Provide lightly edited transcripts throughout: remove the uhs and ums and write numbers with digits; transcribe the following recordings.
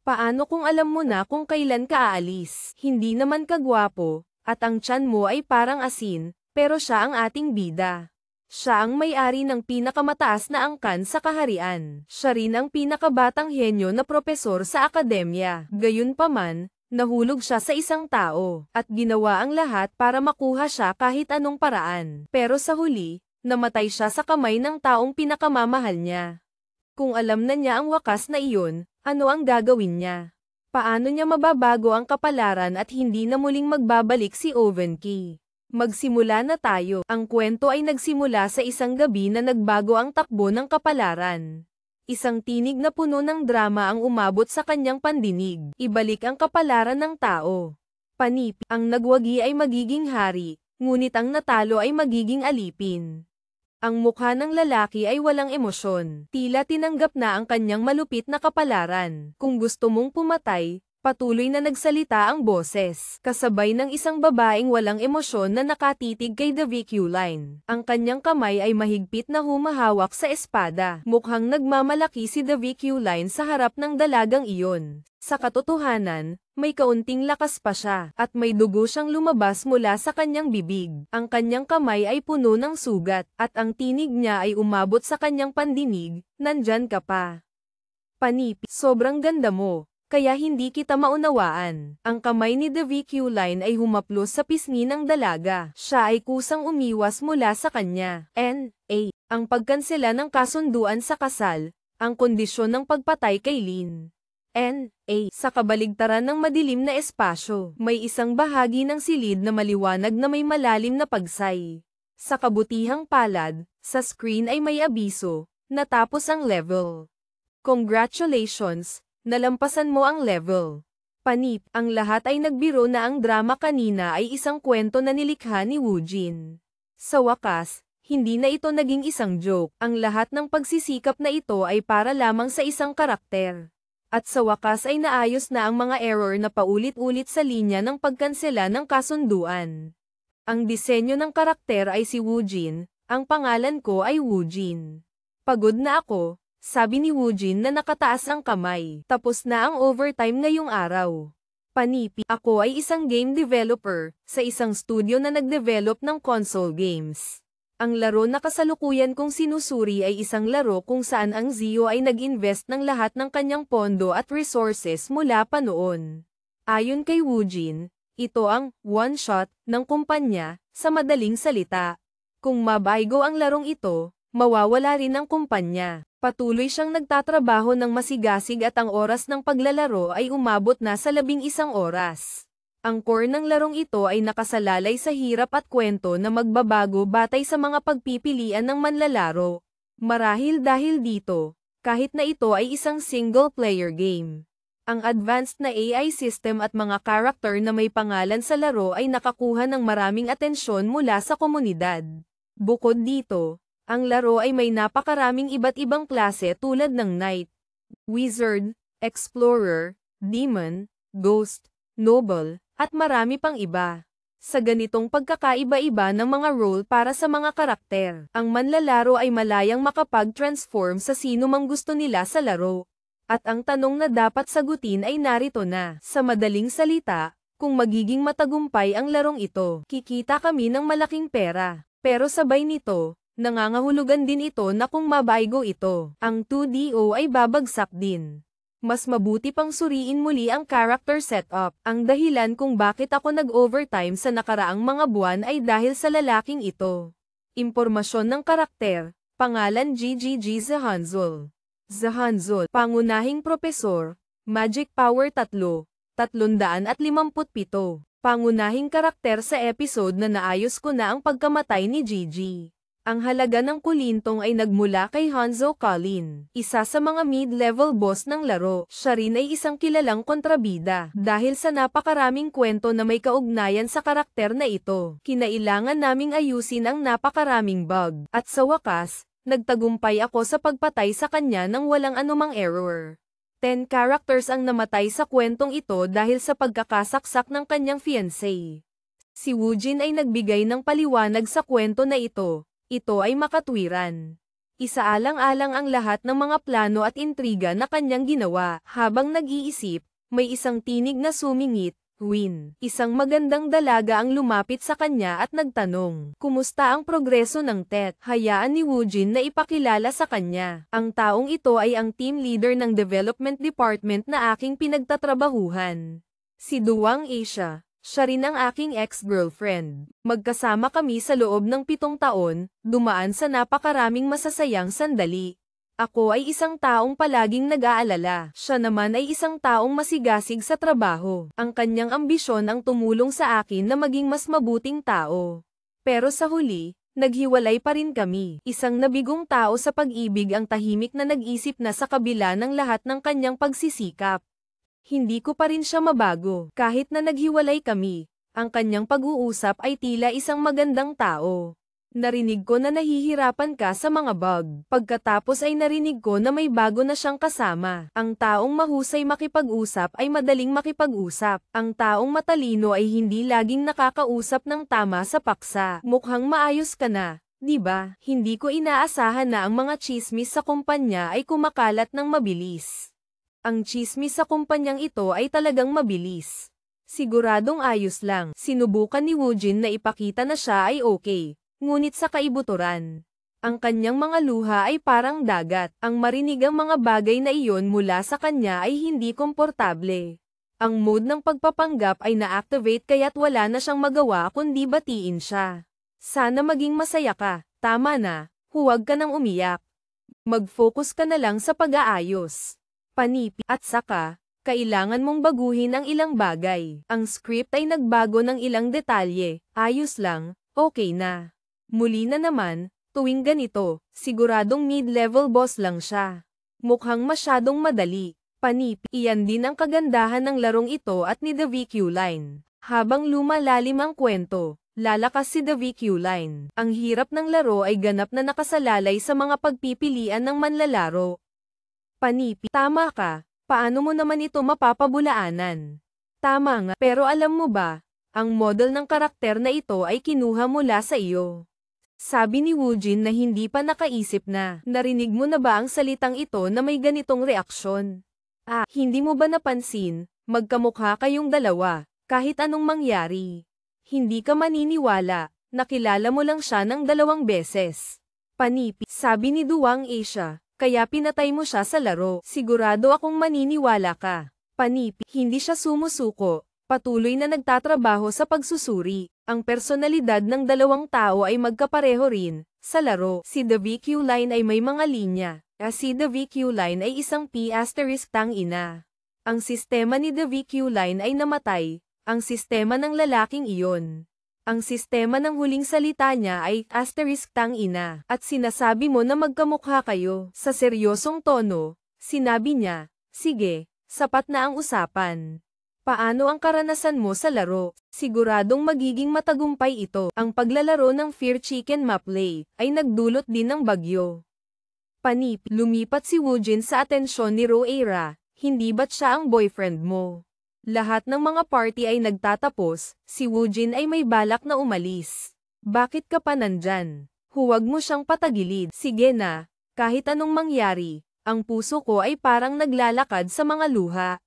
Paano kung alam mo na kung kailan ka aalis? Hindi naman kagwapo, at ang tiyan mo ay parang asin, pero siya ang ating bida. Siya ang may-ari ng pinakamataas na angkan sa kaharian. Siya rin ang pinakabatang henyo na propesor sa akademya. Gayunpaman, nahulog siya sa isang tao, at ginawa ang lahat para makuha siya kahit anong paraan. Pero sa huli, namatay siya sa kamay ng taong pinakamamahal niya. Kung alam na niya ang wakas na iyon, ano ang gagawin niya? Paano niya mababago ang kapalaran at hindi na muling magbabalik si Ovenkey? Magsimula na tayo. Ang kwento ay nagsimula sa isang gabi na nagbago ang takbo ng kapalaran. Isang tinig na puno ng drama ang umabot sa kanyang pandinig. Ibalik ang kapalaran ng tao. Panipi, ang nagwagi ay magiging hari, ngunit ang natalo ay magiging alipin. Ang mukha ng lalaki ay walang emosyon. Tila tinanggap na ang kanyang malupit na kapalaran. Kung gusto mong pumatay, patuloy na nagsalita ang boses. Kasabay ng isang babaeng walang emosyon na nakatitig kay The VQ Line. Ang kanyang kamay ay mahigpit na humahawak sa espada. Mukhang nagmamalaki si The VQ Line sa harap ng dalagang iyon. Sa katotohanan, may kaunting lakas pa siya, at may dugo siyang lumabas mula sa kanyang bibig. Ang kanyang kamay ay puno ng sugat, at ang tinig niya ay umabot sa kanyang pandinig, "Nandyan ka pa. Panipi, sobrang ganda mo, kaya hindi kita maunawaan." Ang kamay ni The VQ Line ay humaplos sa pisngi ng dalaga. Siya ay kusang umiwas mula sa kanya. Ang pagkansela ng kasunduan sa kasal, ang kondisyon ng pagpatay kay Lin. Sa kabaligtaran ng madilim na espasyo, may isang bahagi ng silid na maliwanag na may malalim na pagsay. Sa kabutihang palad, sa screen ay may abiso, natapos ang level. Congratulations, nalampasan mo ang level. Panip, ang lahat ay nagbiro na ang drama kanina ay isang kwento na nilikha ni Woojin. Sa wakas, hindi na ito naging isang joke. Ang lahat ng pagsisikap na ito ay para lamang sa isang karakter. At sa wakas ay naayos na ang mga error na paulit-ulit sa linya ng pagkansela ng kasunduan. Ang disenyo ng karakter ay si Woojin, ang pangalan ko ay Woojin. Pagod na ako, sabi ni Woojin na nakataas ang kamay. Tapos na ang overtime ngayong araw. Panipi, ako ay isang game developer, sa isang studio na nagdevelop ng console games. Ang laro na kasalukuyan kong sinusuri ay isang laro kung saan ang Zio ay nag-invest ng lahat ng kanyang pondo at resources mula pa noon. Ayon kay Woojin, ito ang one-shot ng kumpanya, sa madaling salita. Kung mabaygo ang larong ito, mawawala rin ang kumpanya. Patuloy siyang nagtatrabaho ng masigasig at ang oras ng paglalaro ay umabot na sa 11 oras. Ang core ng larong ito ay nakasalalay sa hirap at kwento na magbabago batay sa mga pagpipilian ng manlalaro. Marahil dahil dito, kahit na ito ay isang single-player game, ang advanced na AI system at mga karakter na may pangalan sa laro ay nakakuha ng maraming atensyon mula sa komunidad. Bukod dito, ang laro ay may napakaraming iba't ibang klase tulad ng Knight, Wizard, Explorer, Demon, Ghost, Noble, at marami pang iba. Sa ganitong pagkakaiba-iba ng mga role para sa mga karakter, ang manlalaro ay malayang makapag-transform sa sino mang gusto nila sa laro. At ang tanong na dapat sagutin ay narito na. Sa madaling salita, kung magiging matagumpay ang larong ito, kikita kami ng malaking pera. Pero sabay nito, nangangahulugan din ito na kung mabaygo ito, ang 2DO ay babagsak din. Mas mabuti pang suriin muli ang character setup. Ang dahilan kung bakit ako nag-overtime sa nakaraang mga buwan ay dahil sa lalaking ito. Impormasyon ng karakter, pangalan GGG Zahanzul. Zahanzul, pangunahing propesor, Magic Power 3, 357. Pangunahing karakter sa episode na naayos ko na ang pagkamatay ni Gigi. Ang halaga ng kulintong ay nagmula kay Hanzo Colin, isa sa mga mid-level boss ng laro. Siya rin ay isang kilalang kontrabida. Dahil sa napakaraming kwento na may kaugnayan sa karakter na ito, kinailangan naming ayusin ang napakaraming bug. At sa wakas, nagtagumpay ako sa pagpatay sa kanya nang walang anumang error. 10 characters ang namatay sa kwentong ito dahil sa pagkakasaksak ng kanyang fiancé. Si Woojin ay nagbigay ng paliwanag sa kwento na ito. Ito ay makatwiran. Isaalang-alang ang lahat ng mga plano at intriga na kanyang ginawa. Habang nag-iisip, may isang tinig na sumingit. Win. Isang magandang dalaga ang lumapit sa kanya at nagtanong, "Kumusta ang progreso ng TET?" Hayaan ni Woojin na ipakilala sa kanya. Ang taong ito ay ang team leader ng development department na aking pinagtatrabahuhan. Si Duwang Asia. Siya rin ang aking ex-girlfriend. Magkasama kami sa loob ng 7 taon, dumaan sa napakaraming masasayang sandali. Ako ay isang taong palaging nag-aalala. Siya naman ay isang taong masigasig sa trabaho. Ang kanyang ambisyon ang tumulong sa akin na maging mas mabuting tao. Pero sa huli, naghiwalay pa rin kami. Isang nabigong tao sa pag-ibig ang tahimik na nag-isip na sa kabila ng lahat ng kanyang pagsisikap. Hindi ko pa rin siya mabago. Kahit na naghiwalay kami, ang kanyang pag-uusap ay tila isang magandang tao. Narinig ko na nahihirapan ka sa mga bug. Pagkatapos ay narinig ko na may bago na siyang kasama. Ang taong mahusay makipag-usap ay madaling makipag-usap. Ang taong matalino ay hindi laging nakakausap ng tama sa paksa. Mukhang maayos ka na, di ba? Hindi ko inaasahan na ang mga tsismis sa kumpanya ay kumakalat ng mabilis. Ang tsismis sa kumpanyang ito ay talagang mabilis. Siguradong ayos lang. Sinubukan ni Woojin na ipakita na siya ay okay. Ngunit sa kaibuturan, ang kanyang mga luha ay parang dagat. Ang marinig ang mga bagay na iyon mula sa kanya ay hindi komportable. Ang mode ng pagpapanggap ay na-activate kaya't wala na siyang magawa kundi batiin siya. Sana maging masaya ka, tama na, huwag ka nang umiyak. Mag-focus ka na lang sa pag-aayos. Panipi, at saka, kailangan mong baguhin ang ilang bagay. Ang script ay nagbago ng ilang detalye, ayos lang, okay na. Muli na naman, tuwing ganito, siguradong mid-level boss lang siya. Mukhang masyadong madali. Panipi, iyan din ang kagandahan ng larong ito at ni The VQ Line. Habang lumalalim ang kwento, lalakas si The VQ Line. Ang hirap ng laro ay ganap na nakasalalay sa mga pagpipilian ng manlalaro. Panipi, tama ka, paano mo naman ito mapapabulaanan? Tama nga, pero alam mo ba, ang model ng karakter na ito ay kinuha mula sa iyo. Sabi ni Woojin na hindi pa nakaisip na. Narinig mo na ba ang salitang ito na may ganitong reaksyon? Ah, hindi mo ba napansin, magkamukha kayong dalawa, kahit anong mangyari. Hindi ka maniniwala, nakilala mo lang siya ng 2 beses. Panipi, sabi ni Duwang Asia, kaya pinatay mo siya sa laro. Sigurado akong maniniwala ka. Panipi, hindi siya sumusuko, patuloy na nagtatrabaho sa pagsusuri. Ang personalidad ng 2 tao ay magkapareho rin. Sa laro, si The VQ Line ay may mga linya. Si The VQ Line ay isang P** tangina. Ang sistema ni The VQ Line ay namatay. Ang sistema ng lalaking iyon. Ang sistema ng huling salita niya ay *tangina. At sinasabi mo na magkamukha kayo. Sa seryosong tono, sinabi niya, sige, sapat na ang usapan. Paano ang karanasan mo sa laro? Siguradong magiging matagumpay ito. Ang paglalaro ng Fear Chicken map play ay nagdulot din ng bagyo. Panipi, lumipat si Woojin sa atensyon ni Roera. Hindi ba't siya ang boyfriend mo? Lahat ng mga party ay nagtatapos, si Woojin ay may balak na umalis. Bakit ka pa nandyan? Huwag mo siyang patagilid. Sige na, kahit anong mangyari, ang puso ko ay parang naglalakad sa mga luha.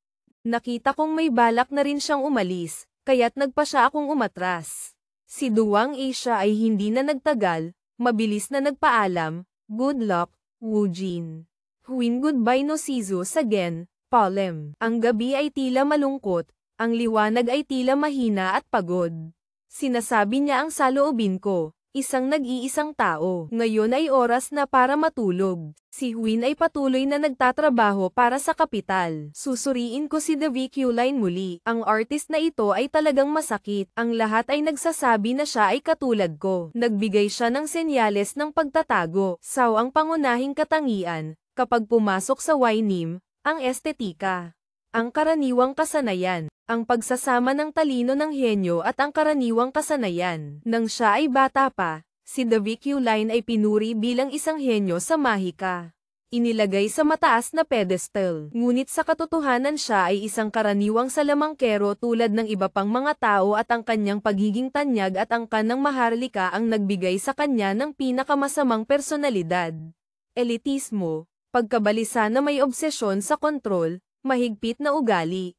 Nakita kong may balak na rin siyang umalis, kaya't nagpa siya akong umatras. Si Duwang Asia ay hindi na nagtagal, mabilis na nagpaalam, good luck, Woojin. Huwin goodbye no Shizu again, Palem. Ang gabi ay tila malungkot, ang liwanag ay tila mahina at pagod. Sinasabi niya ang saloobin ko, isang nag-iisang tao. Ngayon ay oras na para matulog. Si Huin ay patuloy na nagtatrabaho para sa kapital. Susuriin ko si The VQ Line muli. Ang artist na ito ay talagang masakit. Ang lahat ay nagsasabi na siya ay katulad ko. Nagbigay siya ng senyales ng pagtatago. Saw ang pangunahing katangian, kapag pumasok sa YNIM, ang estetika. Ang karaniwang kasanayan. Ang pagsasama ng talino ng henyo at ang karaniwang kasanayan. Nang siya ay bata pa, si The VQ Line ay pinuri bilang isang henyo sa mahika. Inilagay sa mataas na pedestal. Ngunit sa katotohanan siya ay isang karaniwang salamangkero tulad ng iba pang mga tao at ang kanyang pagiging tanyag at angkan ng maharlika ang nagbigay sa kanya ng pinakamasamang personalidad. elitismo, pagkabalisa na may obsesyon sa kontrol, mahigpit na ugali,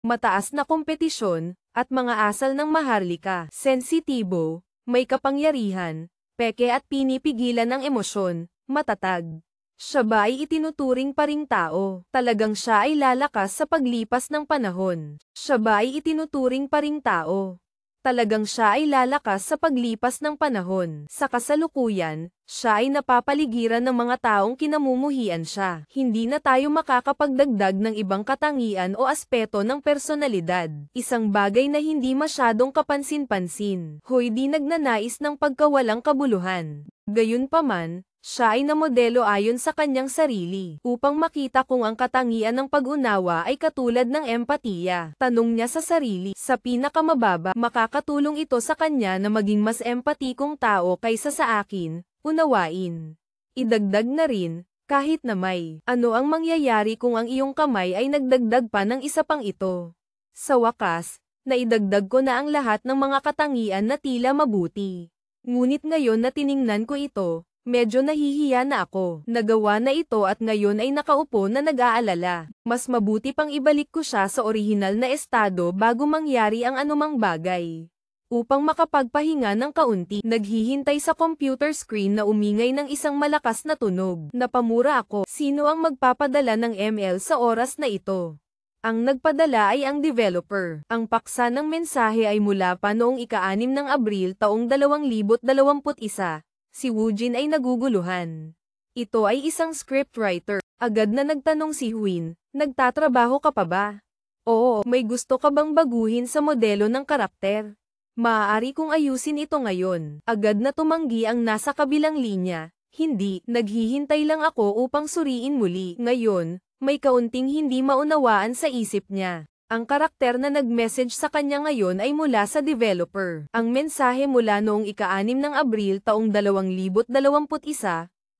mataas na kompetisyon, at mga asal ng maharlika. Sensitibo, may kapangyarihan, peke at pinipigilan ang emosyon, matatag. Siya ba ay itinuturing pa ring tao? Talagang siya ay lalakas sa paglipas ng panahon. Siya ba ay itinuturing pa ring tao? Talagang siya ay lalakas sa paglipas ng panahon. Sa kasalukuyan, siya ay napapaligiran ng mga taong kinamumuhian siya. Hindi na tayo makakapagdagdag ng ibang katangian o aspeto ng personalidad. Isang bagay na hindi masyadong kapansin-pansin. Hoy, di nagnanais ng pagkawalang kabuluhan. Gayunpaman, siya ay namodelo ayon sa kanyang sarili, upang makita kung ang katangian ng pag-unawa ay katulad ng empatiya. Tanong niya sa sarili, sa pinakamababa, makakatulong ito sa kanya na maging mas empatikong tao kaysa sa akin, unawain. Idagdag na rin, kahit na may, ano ang mangyayari kung ang iyong kamay ay nagdagdag pa ng isa pang ito. Sa wakas, naidagdag ko na ang lahat ng mga katangian na tila mabuti. Ngunit ngayon na tiningnan ko ito, medyo nahihiya na ako. Nagawa na ito at ngayon ay nakaupo na nag-aalala. Mas mabuti pang ibalik ko siya sa orihinal na estado bago mangyari ang anumang bagay. Upang makapagpahinga ng kaunti, naghihintay sa computer screen na umingay ng isang malakas na tunog. Napamura ako. Sino ang magpapadala ng ML sa oras na ito? Ang nagpadala ay ang developer. Ang paksa ng mensahe ay mula pa noong ika-6 ng Abril taong 2021. Si Woojin ay naguguluhan. Ito ay isang scriptwriter. Agad na nagtanong si Huin, nagtatrabaho ka pa ba? Oo, may gusto ka bang baguhin sa modelo ng karakter? Maaari kong ayusin ito ngayon. Agad na tumanggi ang nasa kabilang linya. Hindi, naghihintay lang ako upang suriin muli. Ngayon, may kaunting hindi maunawaan sa isip niya. Ang karakter na nag-message sa kanya ngayon ay mula sa developer. Ang mensahe mula noong ika-6 ng Abril taong 2021,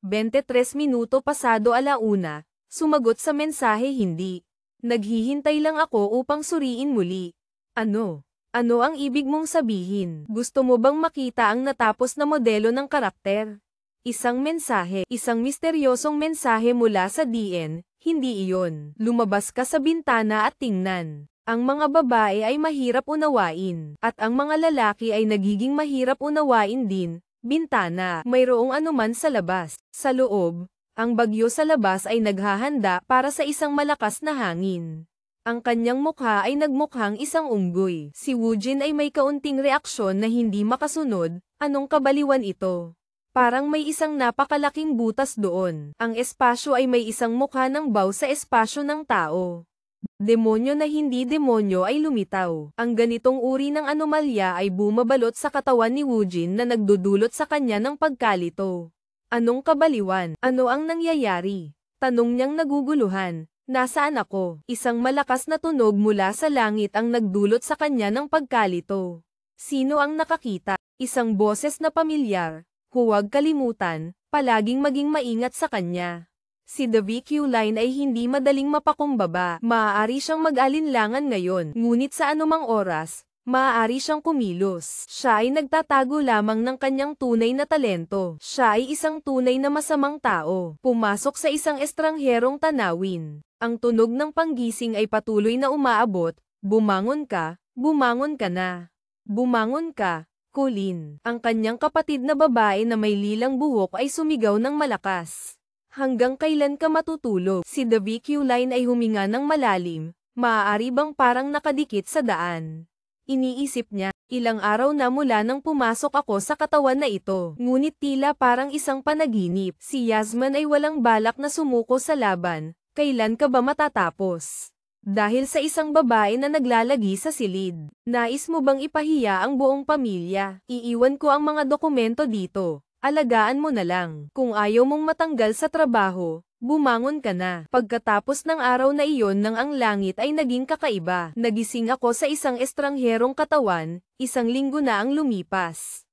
23 minuto pasado alauna, sumagot sa mensahe hindi. Naghihintay lang ako upang suriin muli. Ano? Ano ang ibig mong sabihin? Gusto mo bang makita ang natapos na modelo ng karakter? Isang mensahe, isang misteryosong mensahe mula sa DN. Hindi iyon. Lumabas ka sa bintana at tingnan. Ang mga babae ay mahirap unawain, at ang mga lalaki ay nagiging mahirap unawain din. Bintana, mayroong anuman sa labas. Sa loob, ang bagyo sa labas ay naghahanda para sa isang malakas na hangin. Ang kanyang mukha ay nagmukhang isang unggoy. Si Woojin ay may kaunting reaksyon na hindi makasunod. Anong kabaliwan ito? Parang may isang napakalaking butas doon. Ang espasyo ay may isang mukha ng bow sa espasyo ng tao. Demonyo na hindi demonyo ay lumitaw. Ang ganitong uri ng anomalya ay bumabalot sa katawan ni Woojin na nagdudulot sa kanya ng pagkalito. Anong kabaliwan? Ano ang nangyayari? Tanong niyang naguguluhan. Nasaan ako? Isang malakas na tunog mula sa langit ang nagdulot sa kanya ng pagkalito. Sino ang nakakita? Isang boses na pamilyar. Huwag kalimutan, palaging maging maingat sa kanya. Si The VQ Line ay hindi madaling mapakumbaba. Maaari siyang mag-alinlangan ngayon, ngunit sa anumang oras, maaari siyang kumilos. Siya ay nagtatago lamang ng kanyang tunay na talento. Siya ay isang tunay na masamang tao. Pumasok sa isang estrangherong tanawin. Ang tunog ng panggising ay patuloy na umaabot. Bumangon ka na. Bumangon ka. Colleen, ang kanyang kapatid na babae na may lilang buhok ay sumigaw ng malakas. Hanggang kailan ka matutulog? Si The VQ Line ay huminga ng malalim, maaari bang parang nakadikit sa daan. Iniisip niya, ilang araw na mula nang pumasok ako sa katawan na ito. Ngunit tila parang isang panaginip. Si Yasmin ay walang balak na sumuko sa laban. Kailan ka ba matatapos? Dahil sa isang babae na naglalagi sa silid. Nais mo bang ipahiya ang buong pamilya? Iiwan ko ang mga dokumento dito. Alagaan mo na lang. Kung ayaw mong matanggal sa trabaho, bumangon ka na. Pagkatapos ng araw na iyon nang ang langit ay naging kakaiba. Nagising ako sa isang estrangherong katawan, 1 linggo na ang lumipas.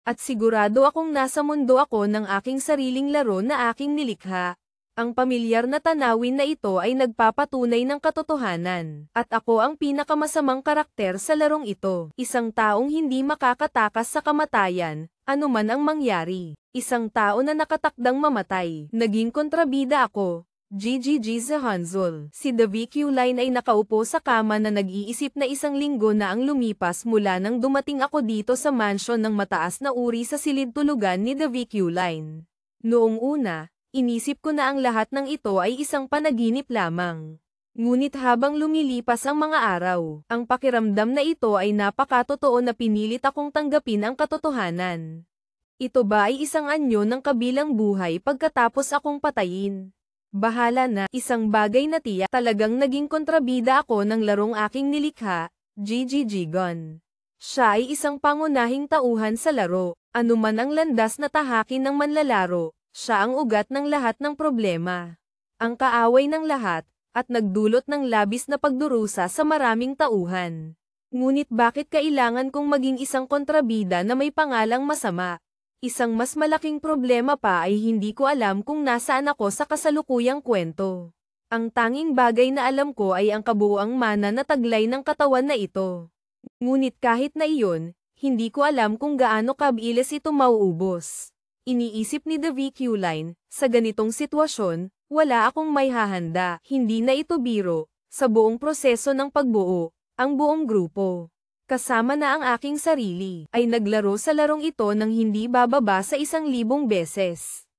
At sigurado akong nasa mundo ako ng aking sariling laro na aking nilikha. Ang pamilyar na tanawin na ito ay nagpapatunay ng katotohanan. At ako ang pinakamasamang karakter sa larong ito. Isang taong hindi makakatakas sa kamatayan, anuman ang mangyari. Isang tao na nakatakdang mamatay. Naging kontrabida ako. GGG sa Hanzol. Si The VQ Line ay nakaupo sa kama na nag-iisip na 1 linggo na ang lumipas mula nang dumating ako dito sa mansion ng mataas na uri sa silid tulugan ni The VQ Line. Noong una, inisip ko na ang lahat ng ito ay isang panaginip lamang. Ngunit habang lumilipas ang mga araw, ang pakiramdam na ito ay napakatotoo na pinilit akong tanggapin ang katotohanan. Ito ba ay isang anyo ng kabilang buhay pagkatapos akong patayin? Bahala na, isang bagay na tiyak talagang naging kontrabida ako ng larong aking nilikha, GGG Gon. Siya ay isang pangunahing tauhan sa laro, anuman ang landas na tahakin ng manlalaro. Siya ang ugat ng lahat ng problema. Ang kaaway ng lahat, at nagdulot ng labis na pagdurusa sa maraming tauhan. Ngunit bakit kailangan kong maging isang kontrabida na may pangalang masama? Isang mas malaking problema pa ay hindi ko alam kung nasaan ako sa kasalukuyang kwento. Ang tanging bagay na alam ko ay ang kabuuang mana na taglay ng katawan na ito. Ngunit kahit na iyon, hindi ko alam kung gaano kabilis ito mauubos. Iniisip ni The VQ Line, sa ganitong sitwasyon, wala akong may hahanda. Hindi na ito biro. Sa buong proseso ng pagbuo, ang buong grupo, kasama na ang aking sarili, ay naglaro sa larong ito nang hindi bababa sa 1,000 beses.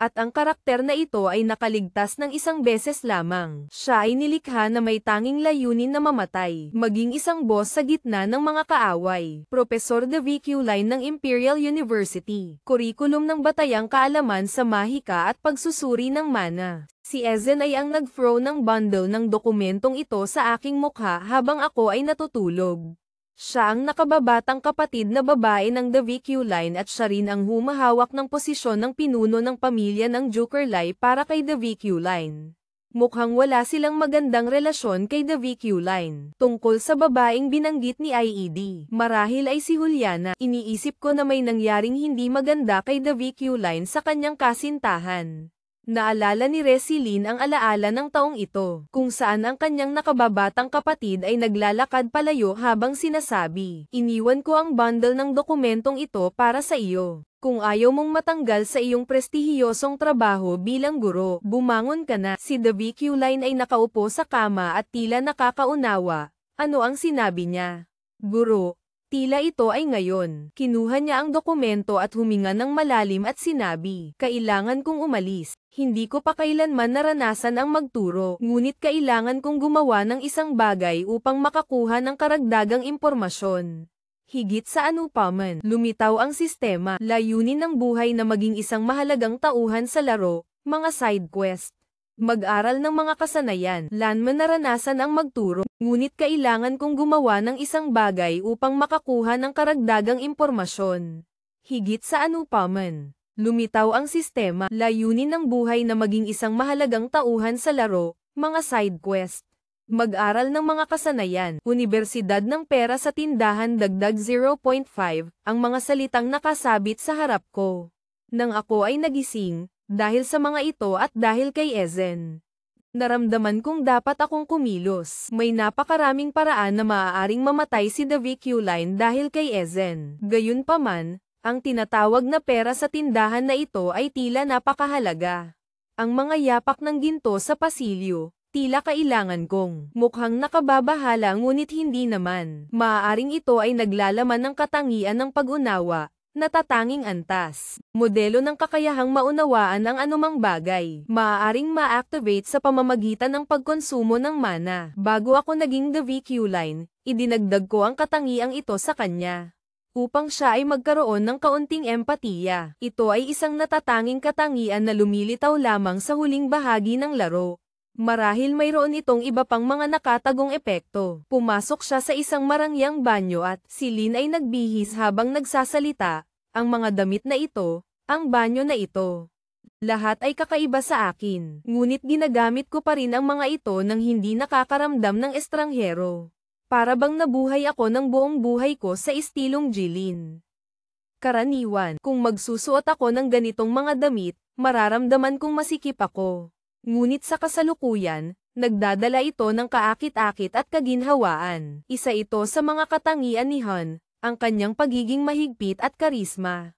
At ang karakter na ito ay nakaligtas ng 1 beses lamang. Siya ay nilikha na may tanging layunin na mamatay, maging isang boss sa gitna ng mga kaaway. Profesor The VQ Line ng Imperial University. Kurikulum ng batayang kaalaman sa mahika at pagsusuri ng mana. Si Ezen ay ang nag-throw ng bundle ng dokumentong ito sa aking mukha habang ako ay natutulog. Siya ang nakababatang kapatid na babae ng The VQ Line at siya rin ang humahawak ng posisyon ng pinuno ng pamilya ng Jukerlai para kay The VQ Line. Mukhang wala silang magandang relasyon kay The VQ Line. Tungkol sa babaeng binanggit ni IED, marahil ay si Juliana. Iniisip ko na may nangyaring hindi maganda kay The VQ Line sa kanyang kasintahan. Naalala ni Resilin ang alaala ng taong ito, kung saan ang kanyang nakababatang kapatid ay naglalakad palayo habang sinasabi, "Iniwan ko ang bundle ng dokumentong ito para sa iyo. Kung ayaw mong matanggal sa iyong prestihiyosong trabaho bilang guro, bumangon ka na." Si The VQ Line ay nakaupo sa kama at tila nakakaunawa. Ano ang sinabi niya? "Guro." Tila ito ay ngayon. Kinuha niya ang dokumento at huminga ng malalim at sinabi, "Kailangan kong umalis. Hindi ko pa kailanman naranasan ang magturo, ngunit kailangan kong gumawa ng isang bagay upang makakuha ng karagdagang impormasyon." Higit sa anupaman, lumitaw ang sistema, layunin ng buhay na maging isang mahalagang tauhan sa laro, mga side quest. Mag-aral ng mga kasanayan, lanman naranasan ang magturo, ngunit kailangan kong gumawa ng isang bagay upang makakuha ng karagdagang impormasyon. Higit sa anupaman, lumitaw ang sistema, layunin ng buhay na maging isang mahalagang tauhan sa laro, mga side quest. Mag-aral ng mga kasanayan, Universidad ng Pera sa tindahan dagdag 0.5, ang mga salitang nakasabit sa harap ko. Nang ako ay nagising, dahil sa mga ito at dahil kay Ezen. Naramdaman kong dapat akong kumilos. May napakaraming paraan na maaaring mamatay si The VQ Line dahil kay Ezen. Gayunpaman, ang tinatawag na pera sa tindahan na ito ay tila napakahalaga. Ang mga yapak ng ginto sa pasilyo, tila kailangan kong. Mukhang nakababahala ngunit hindi naman. Maaaring ito ay naglalaman ng katangian ng pag-unawa. Natatanging antas. Modelo ng kakayahang maunawaan ang anumang bagay. Maaaring ma-activate sa pamamagitan ng pagkonsumo ng mana. Bago ako naging The VQ Line, idinagdag ko ang katangiang ito sa kanya. Upang siya ay magkaroon ng kaunting empatiya. Ito ay isang natatanging katangian na lumilitaw lamang sa huling bahagi ng laro. Marahil mayroon itong iba pang mga nakatagong epekto. Pumasok siya sa isang marangyang banyo at si Lin ay nagbihis habang nagsasalita. Ang mga damit na ito, ang banyo na ito. Lahat ay kakaiba sa akin. Ngunit ginagamit ko pa rin ang mga ito nang hindi nakakaramdam ng estranghero. Para bang nabuhay ako ng buong buhay ko sa estilong Jilin. Karaniwan, kung magsusuot ako ng ganitong mga damit, mararamdaman kong masikip ako. Ngunit sa kasalukuyan, nagdadala ito ng kaakit-akit at kaginhawaan. Isa ito sa mga katangian ni Han, ang kanyang pagiging mahigpit at karisma.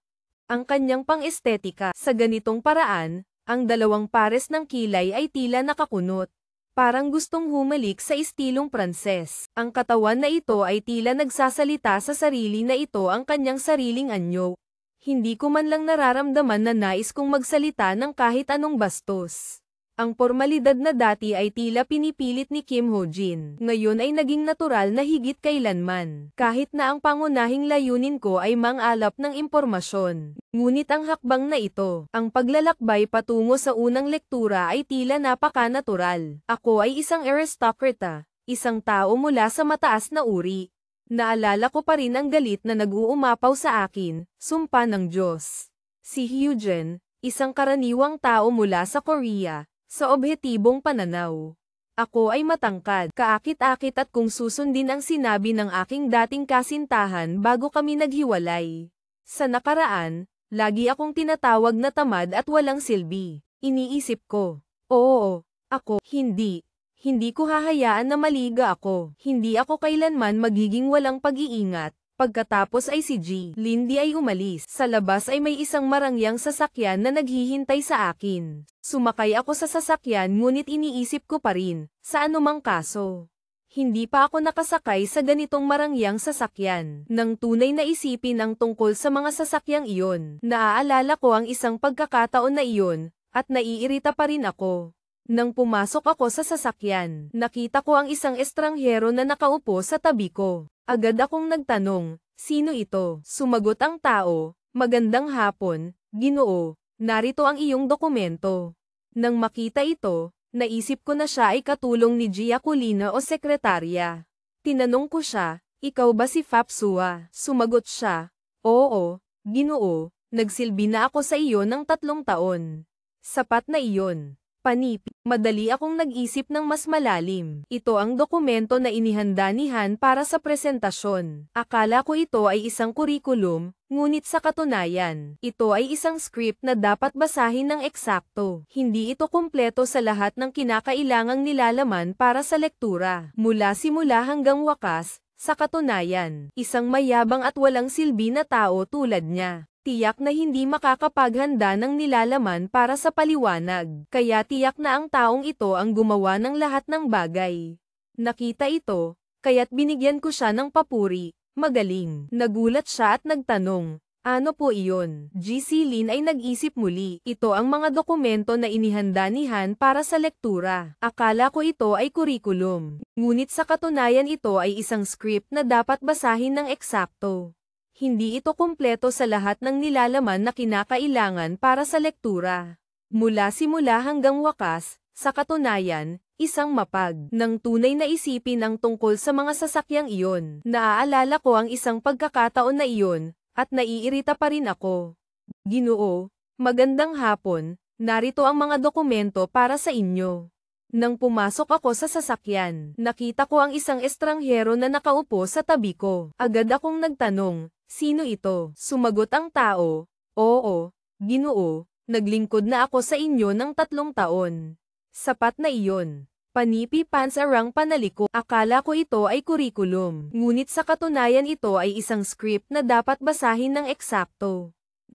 Ang kanyang pang-estetika. Sa ganitong paraan, ang dalawang pares ng kilay ay tila nakakunot. Parang gustong humalik sa estilong Pranses. Ang katawan na ito ay tila nagsasalita sa sarili na ito ang kanyang sariling anyo. Hindi ko man lang nararamdaman na nais kong magsalita ng kahit anong bastos. Ang pormalidad na dati ay tila pinipilit ni Kim Ho-jin. Ngayon ay naging natural na higit kailanman. Kahit na ang pangunahing layunin ko ay mang-alap ng impormasyon. Ngunit ang hakbang na ito, ang paglalakbay patungo sa unang lektura ay tila napaka-natural. Ako ay isang aristokrata, isang tao mula sa mataas na uri. Naalala ko pa rin ang galit na nag-uumapaw sa akin, sumpa ng Diyos. Si Hyujin, isang karaniwang tao mula sa Korea, sa objetibong pananaw. Ako ay matangkad, kaakit-akit at kung susundin ang sinabi ng aking dating kasintahan bago kami naghiwalay. Sa nakaraan, lagi akong tinatawag na tamad at walang silbi. Iniisip ko, oo, ako, hindi. Hindi ko hahayaan na maliga ako. Hindi ako kailanman magiging walang pag-iingat. Pagkatapos ay si Ji Lindy ay umalis. Sa labas ay may isang marangyang sasakyan na naghihintay sa akin. Sumakay ako sa sasakyan ngunit iniisip ko pa rin, sa anumang kaso. Hindi pa ako nakasakay sa ganitong marangyang sasakyan. Nang tunay na isipin ang tungkol sa mga sasakyang iyon, naaalala ko ang isang pagkakataon na iyon, at naiirita pa rin ako. Nang pumasok ako sa sasakyan, nakita ko ang isang estranghero na nakaupo sa tabi ko. Agad akong nagtanong, sino ito? Sumagot ang tao, magandang hapon, Ginoo, narito ang iyong dokumento. Nang makita ito, naisip ko na siya ay katulong ni Gia Colina o sekretarya. Tinanong ko siya, ikaw ba si Fapsua? Sumagot siya, oo, Ginoo, nagsilbi na ako sa iyo ng 3 taon. Sapat na iyon. Panipi, madali akong nag-isip ng mas malalim. Ito ang dokumento na inihanda ni Han para sa presentasyon. Akala ko ito ay isang kurikulum, ngunit sa katunayan, ito ay isang script na dapat basahin ng eksakto. Hindi ito kumpleto sa lahat ng kinakailangang nilalaman para sa lektura. Mula simula hanggang wakas, sa katunayan, isang mayabang at walang silbi na tao tulad niya. Tiyak na hindi makakapaghanda ng nilalaman para sa paliwanag. Kaya tiyak na ang taong ito ang gumawa ng lahat ng bagay. Nakita ito, kaya't binigyan ko siya ng papuri. Magaling. Nagulat siya at nagtanong, ano po iyon? GC Lin ay nag-isip muli. Ito ang mga dokumento na inihanda ni Han para sa lektura. Akala ko ito ay kurikulum. Ngunit sa katunayan ito ay isang script na dapat basahin ng eksakto. Hindi ito kumpleto sa lahat ng nilalaman na kinakailangan para sa lektura. Mula simula hanggang wakas, sa katunayan, isang mapag. Nang tunay na isipin ang tungkol sa mga sasakyang iyon, naaalala ko ang isang pagkakataon na iyon, at naiirita pa rin ako. Ginoo, magandang hapon, narito ang mga dokumento para sa inyo. Nang pumasok ako sa sasakyan, nakita ko ang isang estranghero na nakaupo sa tabi ko. Agad akong nagtanong, sino ito? Sumagot ang tao, oo, Ginoo, naglingkod na ako sa inyo ng 3 taon. Sapat na iyon. Panipi pansarang panaliko. Akala ko ito ay kurikulum. Ngunit sa katunayan ito ay isang script na dapat basahin ng eksakto.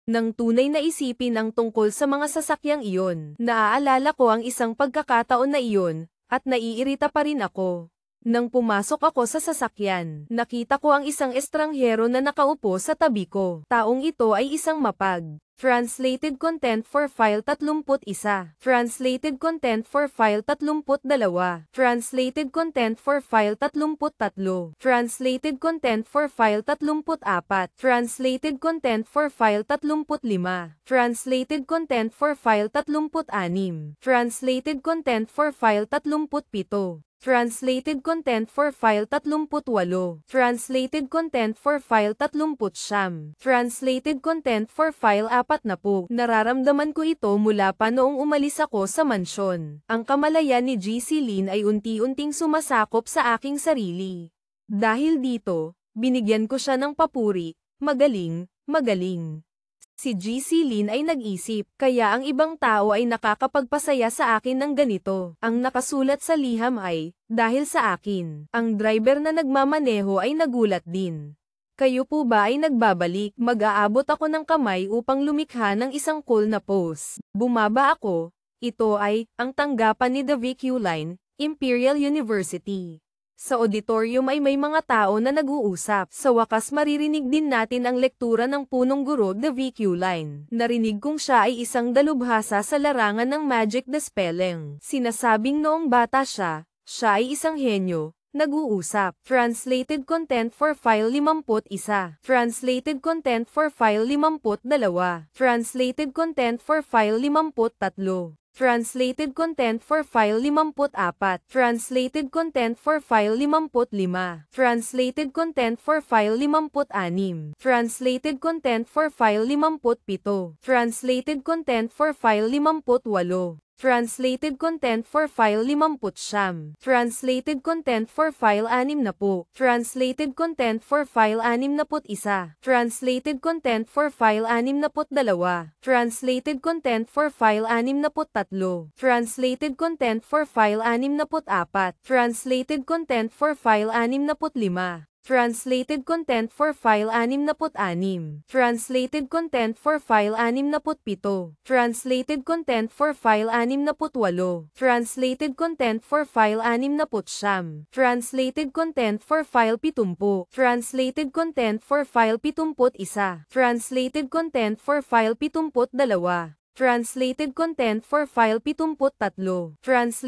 Nang tunay na isipin ang tungkol sa mga sasakyang iyon, naaalala ko ang isang pagkakataon na iyon, at naiirita pa rin ako. Nang pumasok ako sa sasakyan, nakita ko ang isang estranghero na nakaupo sa tabi ko. Taong ito ay isang mapag. Translated content for file 31. Translated content for file 32. Translated content for file 33. Translated content for file 34. Translated content for file 35. Translated content for file 36. Translated content for file 37. Translated content for file 38. Translated content for file 39. Translated content for file 40. Nararamdaman ko ito mula pa noong umalis ako sa mansyon. Ang kamalayan ni GC Lin ay unti-unting sumasakop sa aking sarili. Dahil dito, binigyan ko siya ng papuri, magaling, magaling. Si GC Lin ay nag-isip, kaya ang ibang tao ay nakakapagpasaya sa akin ng ganito. Ang nakasulat sa liham ay, dahil sa akin. Ang driver na nagmamaneho ay nagulat din. Kayo po ba ay nagbabalik? Mag-aabot ako ng kamay upang lumikha ng isang cool na pose. Bumaba ako. Ito ay, ang tanggapan ni The VQ Line, Imperial University. Sa auditorium ay may mga tao na nag-uusap. Sa wakas maririnig din natin ang lektura ng punong guro The VQ Line. Narinig kong siya ay isang dalubhasa sa larangan ng Magic the Spelling. Sinasabing noong bata siya ay isang henyo. Nag-uusap. Translated content for file 51. Translated content for file 52. Translated content for file 53. Translated content for file 54. Translated content for file 55. Translated content for file 56. Translated content for file 57. Translated content for file 58. Translated content for file 50. Translated content for file 60. Translated content for file 61. Translated content for file 62. Translated content for file 63. Translated content for file 64. Translated content for file 65. Translated content for file 66. Translated content for file 67. Translated content for file 68. Translated content for file 69. Translated content for file 70. Translated content for file 71. Translated content for file 72. Translated content for file 73. Translated content for file 74. Translated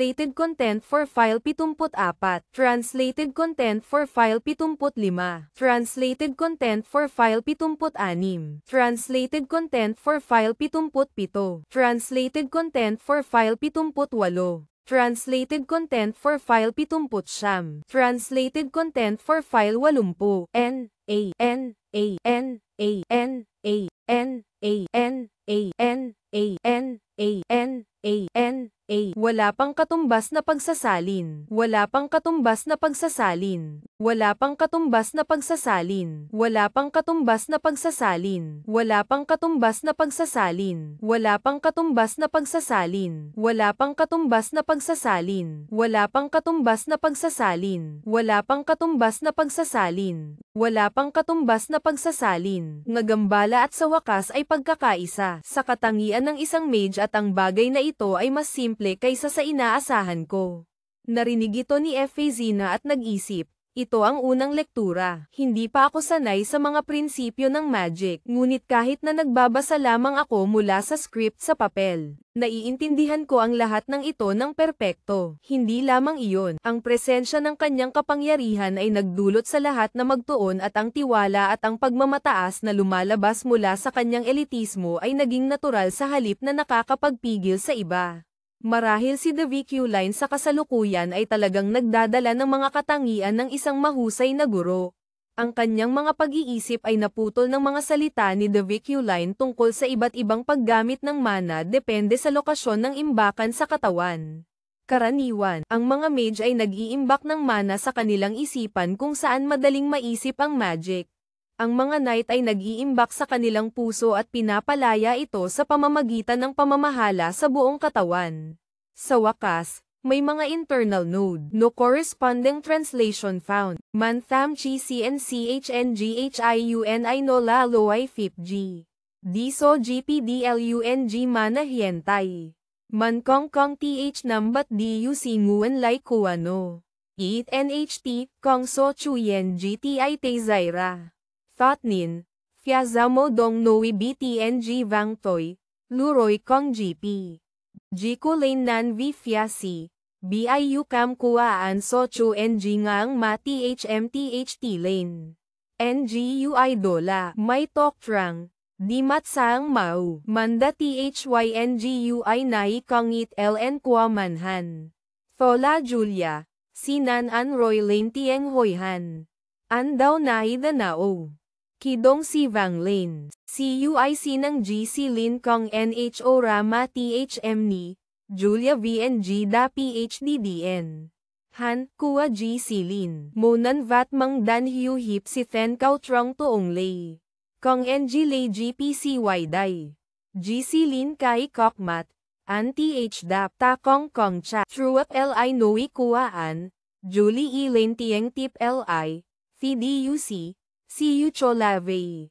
content for file 75. Translated content for file 76. Translated content for file 77. Translated content for file 78. Translated content for file 70. Translated content for file 80. N A N A N A N A N A N A N A N A N A N A. Wala pang katumbas na pagsasalin. Wala pang katumbas na pagsasalin. Wala pang katumbas na pagsasalin. Wala pang katumbas na pagsasalin. Wala pang katumbas na pagsasalin. Wala pang katumbas na pagsasalin. Wala pang katumbas na pagsasalin. Wala pang katumbas na pagsasalin. Wala pang katumbas na pagsasalin. Wala pang katumbas na pagsasalin. Ngagambala at sa wakas ay pagkakaisa. Sa katangian ng isang mage at ang bagay na ito ay mas simple kaysa sa inaasahan ko. Narinig ito ni F.A. Zina at nag-isip, ito ang unang lektura. Hindi pa ako sanay sa mga prinsipyo ng magic, ngunit kahit na nagbabasa lamang ako mula sa script sa papel, naiintindihan ko ang lahat ng ito ng perpekto. Hindi lamang iyon, ang presensya ng kanyang kapangyarihan ay nagdulot sa lahat na magtuon at ang tiwala at ang pagmamataas na lumalabas mula sa kanyang elitismo ay naging natural sa halip na nakakapagpigil sa iba. Marahil si The VQ Line sa kasalukuyan ay talagang nagdadala ng mga katangian ng isang mahusay na guro. Ang kanyang mga pag-iisip ay naputol ng mga salita ni The VQ Line tungkol sa iba't ibang paggamit ng mana depende sa lokasyon ng imbakan sa katawan. Karaniwan, ang mga mage ay nag-iimbak ng mana sa kanilang isipan kung saan madaling maisip ang magic. Ang mga knight ay nag-iimbak sa kanilang puso at pinapalaya ito sa pamamagitan ng pamamahala sa buong katawan. Sa wakas, may mga internal node. No corresponding translation found. Mantham chi cnchnghIuni no la loay 5G. Diso gpdlung mana hientay. Man kong kong th nambat diu singuan lai kuano. Eat nht, kong so chuyen gti te zaira. Thotnin, Fiazamo dong noi btng vang toy, Luroy kong gp. Jiko lane nan vi fiasi, biu kam kuaan so chu ng ngang ma thmtht lane. Ngu idola, may tok trang, di mat saang mau, manda thyngu nai kongit ln kwa manhan. Thola Julia, sinan an roy lane tieng hoyhan. An daw nahi danao. Kidong si Vang Lane, CUIC ng GC Lin Kong NHO Rama THM ni, Julia VNG da PhDDN. Han, Kua GC Lin, Monan Vat Mang Dan Hiu Hip si Then Cao Trong Toong Lay. Kong NG Lay GPCY Dai. GC Lin Kai Kok Mat. Anti-H Dap Ta Kong Kong Cha. Truap Li Noi Kuaan. Julie E Lane Tieng Tip Li. TDUC. CU Cholavei.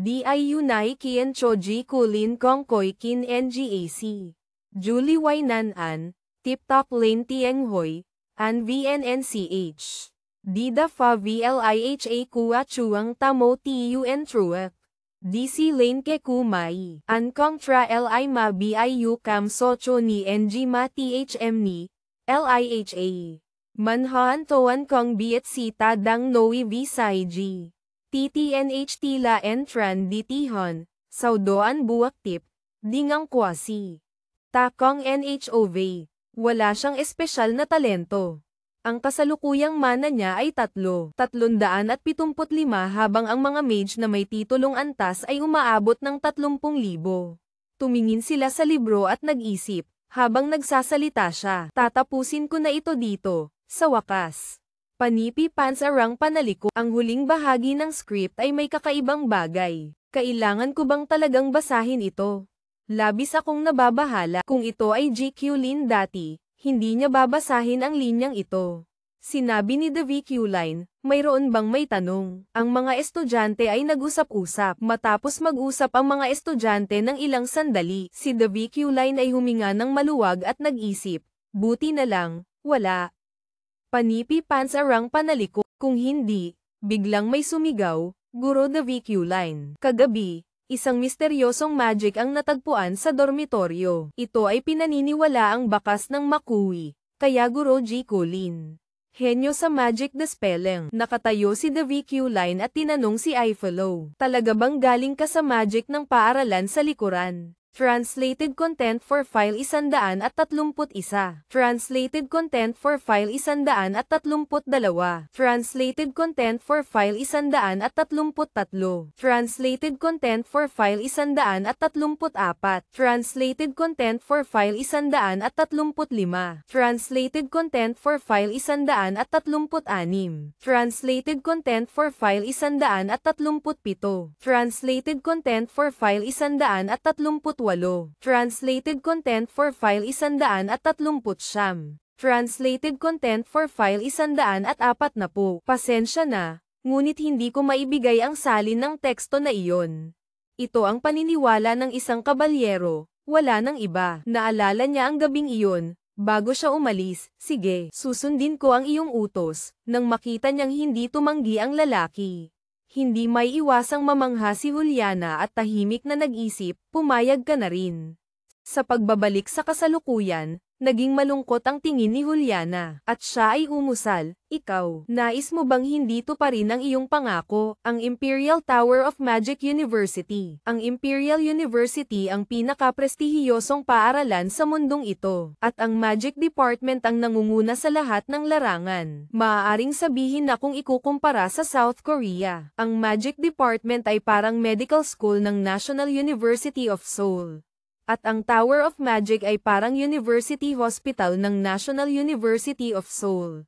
DIU Nai Kien Choji Kulin Kong Koi Kin NGAC. Julie Y Nanan. Tip Top Lane Tieng Hoi. An VNNCH. Dida Fa VLIHA Kua Chuang Tamo TUN Truak. DC Lane Ke Kumai. An Kong Tra Li Ma BIU Kam Socho Ni NG Ma THM Ni. LIHA. Manhaan Toan Kong Biet Sita Dang Noi V Sai G. TTNH Tila Entran Ditihon. Saudoan Buak Tip. Dingang Kwasi. Takong NHOV. Wala siyang espesyal na talento. Ang kasalukuyang mana niya ay 375 habang ang mga mage na may titulong antas ay umaabot ng 30,000. Tumingin sila sa libro at nag-isip, habang nagsasalita siya. Tatapusin ko na ito dito, sa wakas. Panipi Pansarang Panaliko. Ang huling bahagi ng script ay may kakaibang bagay. Kailangan ko bang talagang basahin ito? Labis akong nababahala. Kung ito ay GQ Lin dati, hindi niya babasahin ang linyang ito. Sinabi ni The VQ Line, mayroon bang may tanong? Ang mga estudyante ay nag-usap-usap. Matapos mag-usap ang mga estudyante ng ilang sandali, si The VQ Line ay huminga ng maluwag at nag-isip. Buti na lang, wala. Panipi Pansarang Panaliko. Kung hindi, biglang may sumigaw, Guro The VQ Line. Kagabi, isang misteryosong magic ang natagpuan sa dormitoryo. Ito ay pinaniniwala ang bakas ng Makui, kaya Guro G. Colin. Henyo sa magic the spelling. Nakatayo si The VQ Line at tinanong si Ifelo. Talaga bang galing ka sa magic ng paaralan sa likuran? Translated content for file 131. Translated content for file 132. Translated content for file 133. Translated content for file 134. Translated content for file 135. Translated content for file 136. Translated content for file 137. Translated content for file 138. Translated content for file 139. Translated content for file 140. Pasensya na, ngunit hindi ko maibigay ang salin ng teksto na iyon. Ito ang paniniwala ng isang kabalyero, wala nang iba. Naalala niya ang gabing iyon, bago siya umalis. Sige, susundin ko ang iyong utos. Nang makita niyang hindi tumanggi ang lalaki, hindi may iwasang mamangha si Juliana at tahimik na nag-isip, pumayag ka na rin. Sa pagbabalik sa kasalukuyan, naging malungkot ang tingin ni Juliana, at siya ay umusal. Ikaw, nais mo bang hindi tuparin ang iyong pangako? Ang Imperial Tower of Magic University. Ang Imperial University ang pinakaprestihiyosong paaralan sa mundong ito, at ang Magic Department ang nangunguna sa lahat ng larangan. Maaaring sabihin na kung ikukumpara sa South Korea, ang Magic Department ay parang medical school ng National University of Seoul. At ang Tower of Magic ay parang University Hospital ng National University of Seoul.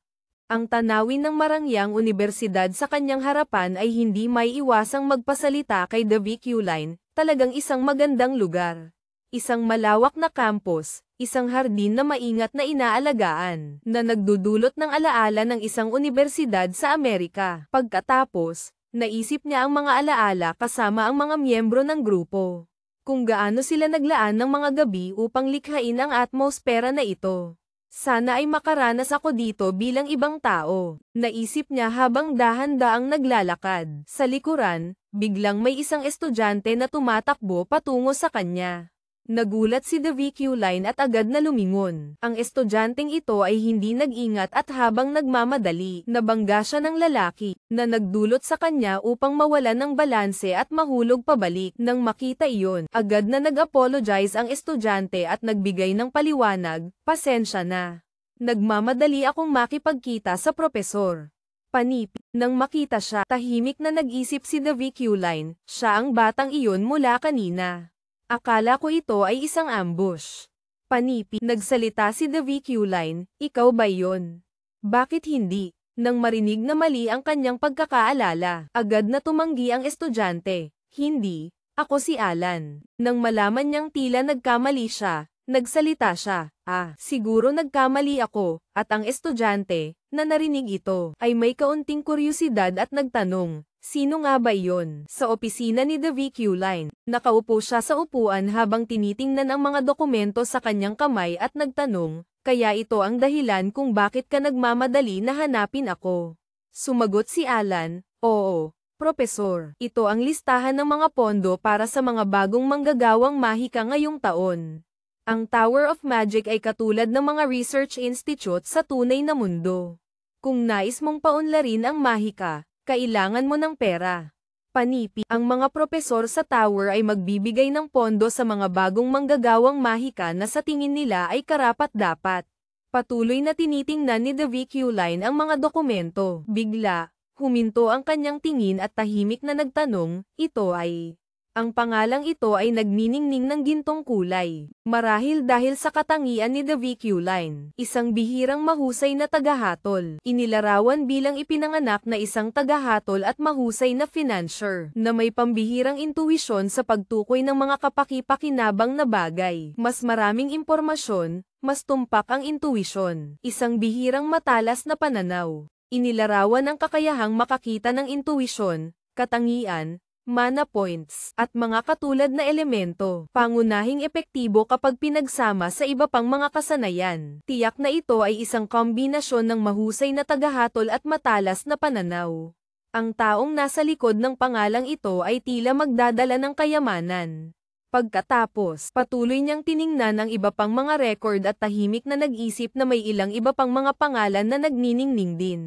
Ang tanawin ng marangyang universidad sa kanyang harapan ay hindi may iwasang magpasalita kay The VQ Line, talagang isang magandang lugar. Isang malawak na campus, isang hardin na maingat na inaalagaan, na nagdudulot ng alaala ng isang universidad sa Amerika. Pagkatapos, naisip niya ang mga alaala kasama ang mga miyembro ng grupo. Kung gaano sila naglaan ng mga gabi upang likhain ang atmosfera na ito. Sana ay makaranas ako dito bilang ibang tao, naisip niya habang dahan-daang naglalakad. Sa likuran, biglang may isang estudyante na tumatakbo patungo sa kanya. Nagulat si The VQ Line at agad na lumingon. Ang estudyanteng ito ay hindi nag-ingat at habang nagmamadali, nabangga siya ng lalaki, na nagdulot sa kanya upang mawalan ng balanse at mahulog pabalik. Nang makita iyon, agad na nag-apologize ang estudyante at nagbigay ng paliwanag, pasensya na. Nagmamadali akong makipagkita sa propesor. Panipi. Nang makita siya, tahimik na nag-isip si The VQ Line, siya ang batang iyon mula kanina. Akala ko ito ay isang ambush. Panipi. Nagsalita si The VQ Line, ikaw ba yon? Bakit hindi? Nang marinig na mali ang kanyang pagkakaalala, agad na tumanggi ang estudyante. Hindi, ako si Alan. Nang malaman niyang tila nagkamali siya, nagsalita siya. Siguro nagkamali ako, at ang estudyante, na narinig ito, ay may kaunting kuryusidad at nagtanong, sino nga ba iyon? Sa opisina ni The VQ Line, nakaupo siya sa upuan habang tinitingnan ang mga dokumento sa kanyang kamay at nagtanong, kaya ito ang dahilan kung bakit ka nagmamadali na hanapin ako. Sumagot si Alan, oo. Propesor, ito ang listahan ng mga pondo para sa mga bagong manggagawang mahika ngayong taon. Ang Tower of Magic ay katulad ng mga research institute sa tunay na mundo. Kung nais mong paunlarin ang mahika, kailangan mo ng pera. Panipi, ang mga propesor sa tower ay magbibigay ng pondo sa mga bagong manggagawang mahika na sa tingin nila ay karapat-dapat. Patuloy na tinitingnan ni The VQ Line ang mga dokumento. Bigla, huminto ang kanyang tingin at tahimik na nagtanong, ito ay... Ang pangalang ito ay nagniningning ng gintong kulay. Marahil dahil sa katangian ni The VQ Line, isang bihirang mahusay na tagahatol. Inilarawan bilang ipinanganak na isang tagahatol at mahusay na financier, na may pambihirang intuwisyon sa pagtukoy ng mga kapaki-pakinabang na bagay. Mas maraming impormasyon, mas tumpak ang intuwisyon. Isang bihirang matalas na pananaw. Inilarawan ang kakayahang makakita ng intuwisyon, katangian, mana points, at mga katulad na elemento, pangunahing epektibo kapag pinagsama sa iba pang mga kasanayan. Tiyak na ito ay isang kombinasyon ng mahusay na tagahatol at matalas na pananaw. Ang taong nasa likod ng pangalang ito ay tila magdadala ng kayamanan. Pagkatapos, patuloy niyang tiningnan ang iba pang mga record at tahimik na nag-isip na may ilang iba pang mga pangalan na nagniningning din.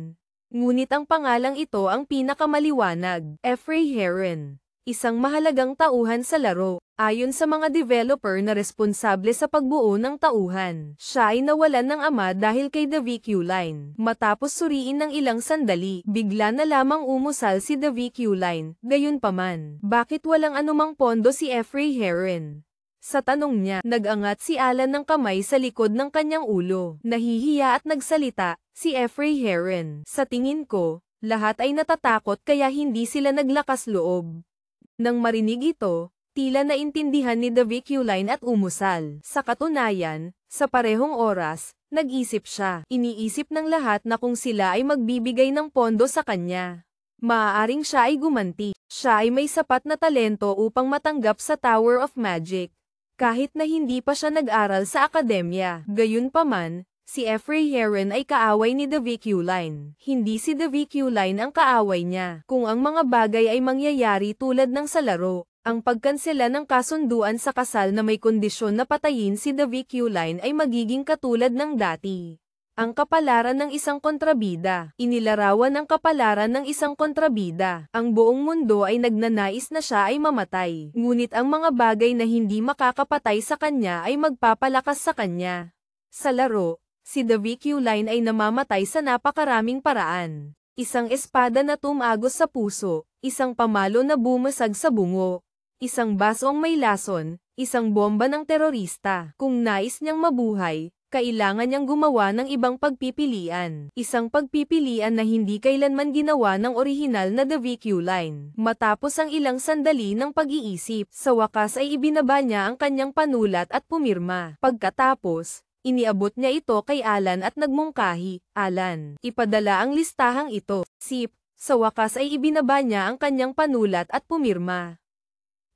Ngunit ang pangalang ito ang pinakamaliwanag, Efrey Heron. Isang mahalagang tauhan sa laro. Ayon sa mga developer na responsable sa pagbuo ng tauhan, siya ay nawalan ng ama dahil kay The VQ Line. Matapos suriin ng ilang sandali, bigla na lamang umusal si The VQ Line. Gayunpaman, bakit walang anumang pondo si Efrey Heron? Sa tanong niya, nag-angat si Alan ng kamay sa likod ng kanyang ulo. Nahihiya at nagsalita, si Efrey Heron. Sa tingin ko, lahat ay natatakot kaya hindi sila naglakas loob. Nang marinig ito, tila naintindihan ni The VQ Line at umusal. Sa katunayan, sa parehong oras, nag-isip siya. Iniisip ng lahat na kung sila ay magbibigay ng pondo sa kanya, maaaring siya ay gumanti. Siya ay may sapat na talento upang matanggap sa Tower of Magic. Kahit na hindi pa siya nag-aral sa akademya. Gayunpaman, si Efrey Heron ay kaaway ni The VQ Line. Hindi si The VQ Line ang kaaway niya. Kung ang mga bagay ay mangyayari tulad ng sa laro, ang pagkansela ng kasunduan sa kasal na may kondisyon na patayin si The VQ Line ay magiging katulad ng dati. Ang kapalaran ng isang kontrabida. Inilarawan ang kapalaran ng isang kontrabida. Ang buong mundo ay nagnanais na siya ay mamatay. Ngunit ang mga bagay na hindi makakapatay sa kanya ay magpapalakas sa kanya. Sa laro, si The VQ Line ay namamatay sa napakaraming paraan. Isang espada na tumagos sa puso, isang pamalo na bumasag sa bungo, isang basong may lason, isang bomba ng terorista. Kung nais niyang mabuhay, kailangan niyang gumawa ng ibang pagpipilian. Isang pagpipilian na hindi kailanman ginawa ng orihinal na The VQ Line. Matapos ang ilang sandali ng pag-iisip, sa wakas ay ibinaba niya ang kanyang panulat at pumirma. Pagkatapos, iniabot niya ito kay Alan at nagmungkahi, Alan, ipadala ang listahang ito. Sip, sa wakas ay ibinaba niya ang kanyang panulat at pumirma.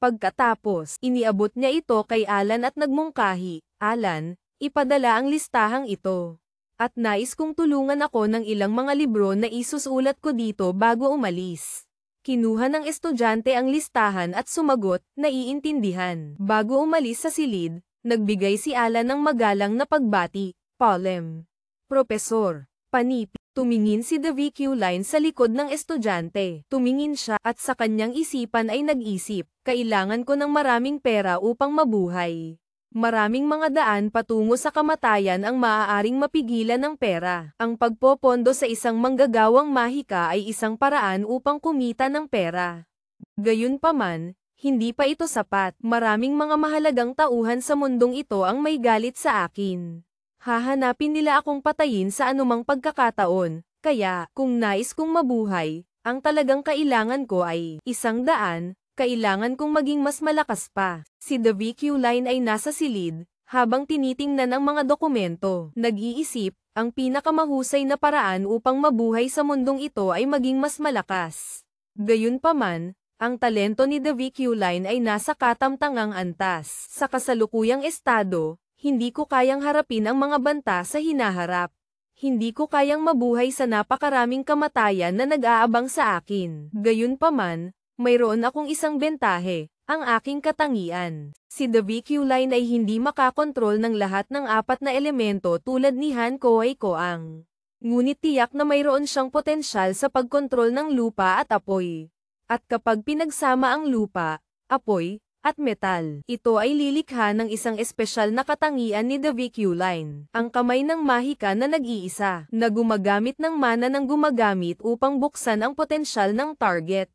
Pagkatapos, iniabot niya ito kay Alan at nagmungkahi, Alan, ipadala ang listahang ito. At nais kong tulungan ako ng ilang mga libro na isusulat ko dito bago umalis. Kinuha ng estudyante ang listahan at sumagot, naiintindihan. Bago umalis sa silid, nagbigay si Alan ng magalang na pagbati, Palem. Propesor, Panipi. Tumingin si The VQ Line sa likod ng estudyante. Tumingin siya at sa kanyang isipan ay nag-isip, kailangan ko ng maraming pera upang mabuhay. Maraming mga daan patungo sa kamatayan ang maaaring mapigilan ng pera. Ang pagpopondo sa isang manggagawang mahika ay isang paraan upang kumita ng pera. Gayunpaman, hindi pa ito sapat. Maraming mga mahalagang tauhan sa mundong ito ang may galit sa akin. Hahanapin nila akong patayin sa anumang pagkakataon, kaya, kung nais kong mabuhay, ang talagang kailangan ko ay 100, Kailangan kong maging mas malakas pa. Si The VQ Line ay nasa silid, habang tinitingnan ang mga dokumento. Nag-iisip, ang pinakamahusay na paraan upang mabuhay sa mundong ito ay maging mas malakas. Gayunpaman, ang talento ni The VQ Line ay nasa katamtangang antas. Sa kasalukuyang estado, hindi ko kayang harapin ang mga banta sa hinaharap. Hindi ko kayang mabuhay sa napakaraming kamatayan na nag-aabang sa akin. Gayunpaman, mayroon akong isang bentahe, ang aking katangian. Si The VQ Line ay hindi makakontrol ng lahat ng 4 na elemento tulad ni Han Koay Koang. Ngunit tiyak na mayroon siyang potensyal sa pagkontrol ng lupa at apoy. At kapag pinagsama ang lupa, apoy, at metal, ito ay lilikha ng isang espesyal na katangian ni The VQ Line. Ang kamay ng mahika na nag-iisa, na gumagamit ng mana ng gumagamit upang buksan ang potensyal ng target.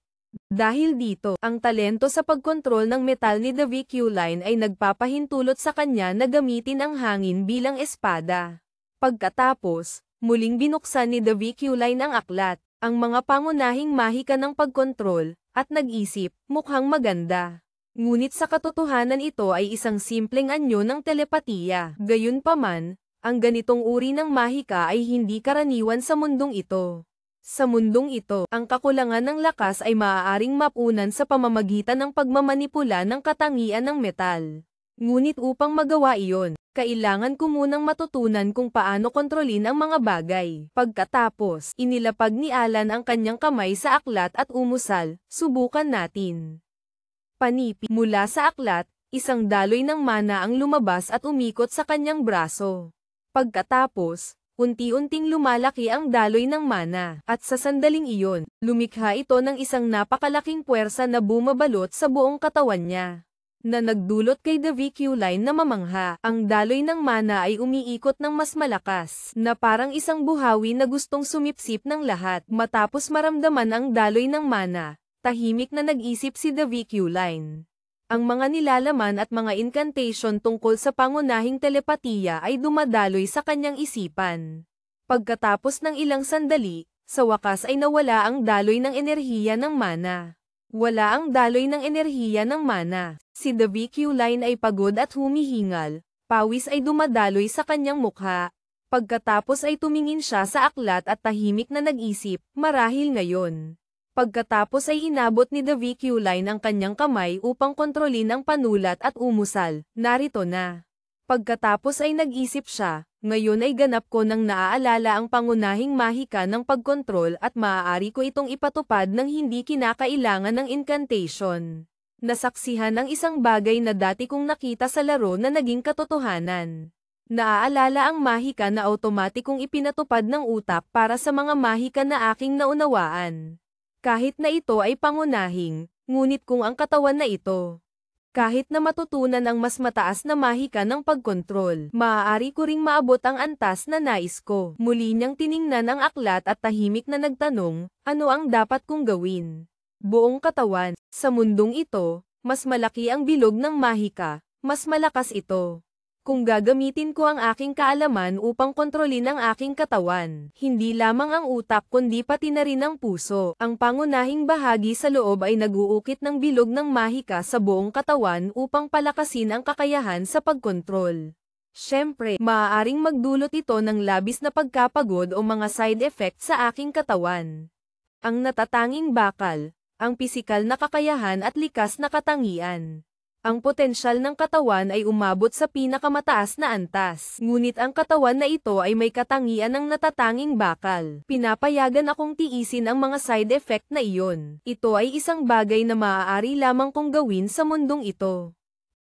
Dahil dito, ang talento sa pagkontrol ng metal ni The VQ Line ay nagpapahintulot sa kanya na gamitin ang hangin bilang espada. Pagkatapos, muling binuksan ni The VQ Line ang aklat, ang mga pangunahing mahika ng pagkontrol, at nag-isip, mukhang maganda. Ngunit sa katotohanan ito ay isang simpleng anyo ng telepatiya. Gayunpaman, ang ganitong uri ng mahika ay hindi karaniwan sa mundong ito. Sa mundong ito, ang kakulangan ng lakas ay maaaring mapunan sa pamamagitan ng pagmamanipula ng katangian ng metal. Ngunit upang magawa iyon, kailangan ko munang matutunan kung paano kontrolin ang mga bagay. Pagkatapos, inilapag ni Alan ang kanyang kamay sa aklat at umusal, subukan natin. Panipi, mula sa aklat, isang daloy ng mana ang lumabas at umikot sa kanyang braso. Pagkatapos, unti-unting lumalaki ang daloy ng mana, at sa sandaling iyon, lumikha ito ng isang napakalaking puwersa na bumabalot sa buong katawan niya, na nagdulot kay The VQ Line na mamangha. Ang daloy ng mana ay umiikot ng mas malakas, na parang isang buhawi na gustong sumipsip ng lahat. Matapos maramdaman ang daloy ng mana, tahimik na nag-isip si The VQ Line. Ang mga nilalaman at mga incantation tungkol sa pangunahing telepatiya ay dumadaloy sa kanyang isipan. Pagkatapos ng ilang sandali, sa wakas ay nawala ang daloy ng enerhiya ng mana. Wala ang daloy ng enerhiya ng mana. Si The VQ Line ay pagod at humihingal, pawis ay dumadaloy sa kanyang mukha. Pagkatapos ay tumingin siya sa aklat at tahimik na nag-isip, marahil ngayon. Pagkatapos ay inabot ni The VQ Line ang kanyang kamay upang kontrolin ang panulat at umusal, narito na. Pagkatapos ay nag-isip siya, ngayon ay ganap ko nang naaalala ang pangunahing mahika ng pagkontrol at maaari ko itong ipatupad ng hindi kinakailangan ng incantation. Nasaksihan ang isang bagay na dati kong nakita sa laro na naging katotohanan. Naaalala ang mahika na automatikong ipinatupad ng utak para sa mga mahika na aking naunawaan. Kahit na ito ay pangunahing, ngunit kung ang katawan na ito, kahit na matutunan ang mas mataas na mahika ng pagkontrol, maaari ko ring maabot ang antas na nais ko. Muli niyang tiningnan ang aklat at tahimik na nagtanong, ano ang dapat kong gawin? Buong katawan, sa mundong ito, mas malaki ang bilog ng mahika, mas malakas ito. Kung gagamitin ko ang aking kaalaman upang kontrolin ang aking katawan, hindi lamang ang utak kundi pati na rin ang puso. Ang pangunahing bahagi sa loob ay nag-uukit ng bilog ng mahika sa buong katawan upang palakasin ang kakayahan sa pagkontrol. Siyempre, maaaring magdulot ito ng labis na pagkapagod o mga side effect sa aking katawan. Ang natatanging bakal, ang pisikal na kakayahan at likas na katangian. Ang potensyal ng katawan ay umabot sa pinakamataas na antas. Ngunit ang katawan na ito ay may katangian ng natatanging bakal. Pinapayagan akong tiisin ang mga side effect na iyon. Ito ay isang bagay na maaari lamang kong gawin sa mundong ito.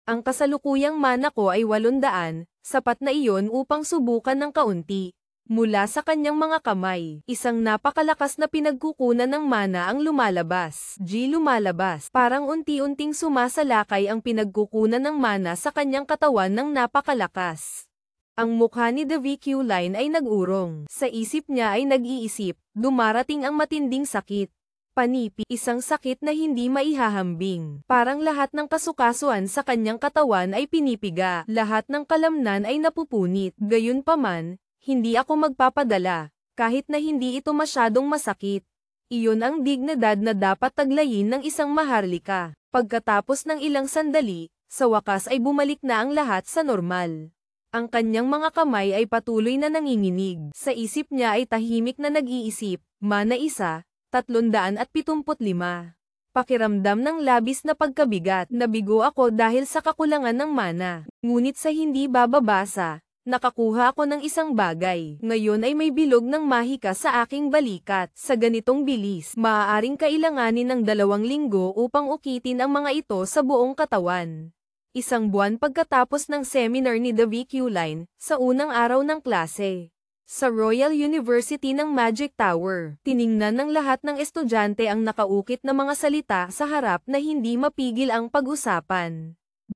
Ang kasalukuyang mana ko ay 800, sapat na iyon upang subukan ng kaunti. Mula sa kanyang mga kamay, isang napakalakas na pinagkukunan ng mana ang lumalabas. Lumalabas. Parang unti-unting sumasalakay ang pinagkukunan ng mana sa kanyang katawan ng napakalakas. Ang mukha ni The VQ Line ay nag-urong. Sa isip niya ay nag-iisip, dumarating ang matinding sakit. Panipi, isang sakit na hindi maihahambing. Parang lahat ng kasukasuan sa kanyang katawan ay pinipiga. Lahat ng kalamnan ay napupunit. Gayunpaman, hindi ako magpapadala, kahit na hindi ito masyadong masakit. Iyon ang dignidad na dapat taglayin ng isang maharlika. Pagkatapos ng ilang sandali, sa wakas ay bumalik na ang lahat sa normal. Ang kanyang mga kamay ay patuloy na nanginginig. Sa isip niya ay tahimik na nag-iisip, mana 1,375. Pakiramdam ng labis na pagkabigat, nabigo ako dahil sa kakulangan ng mana. Ngunit sa hindi bababasa, nakakuha ako ng isang bagay. Ngayon ay may bilog ng mahika sa aking balikat. Sa ganitong bilis, maaaring kailanganin ng 2 linggo upang ukitin ang mga ito sa buong katawan. Isang buwan pagkatapos ng seminar ni The VQ Line, sa unang araw ng klase. Sa Royal University ng Magic Tower, tiningnan ng lahat ng estudyante ang nakaukit na mga salita sa harap na hindi mapigil ang pag-usapan.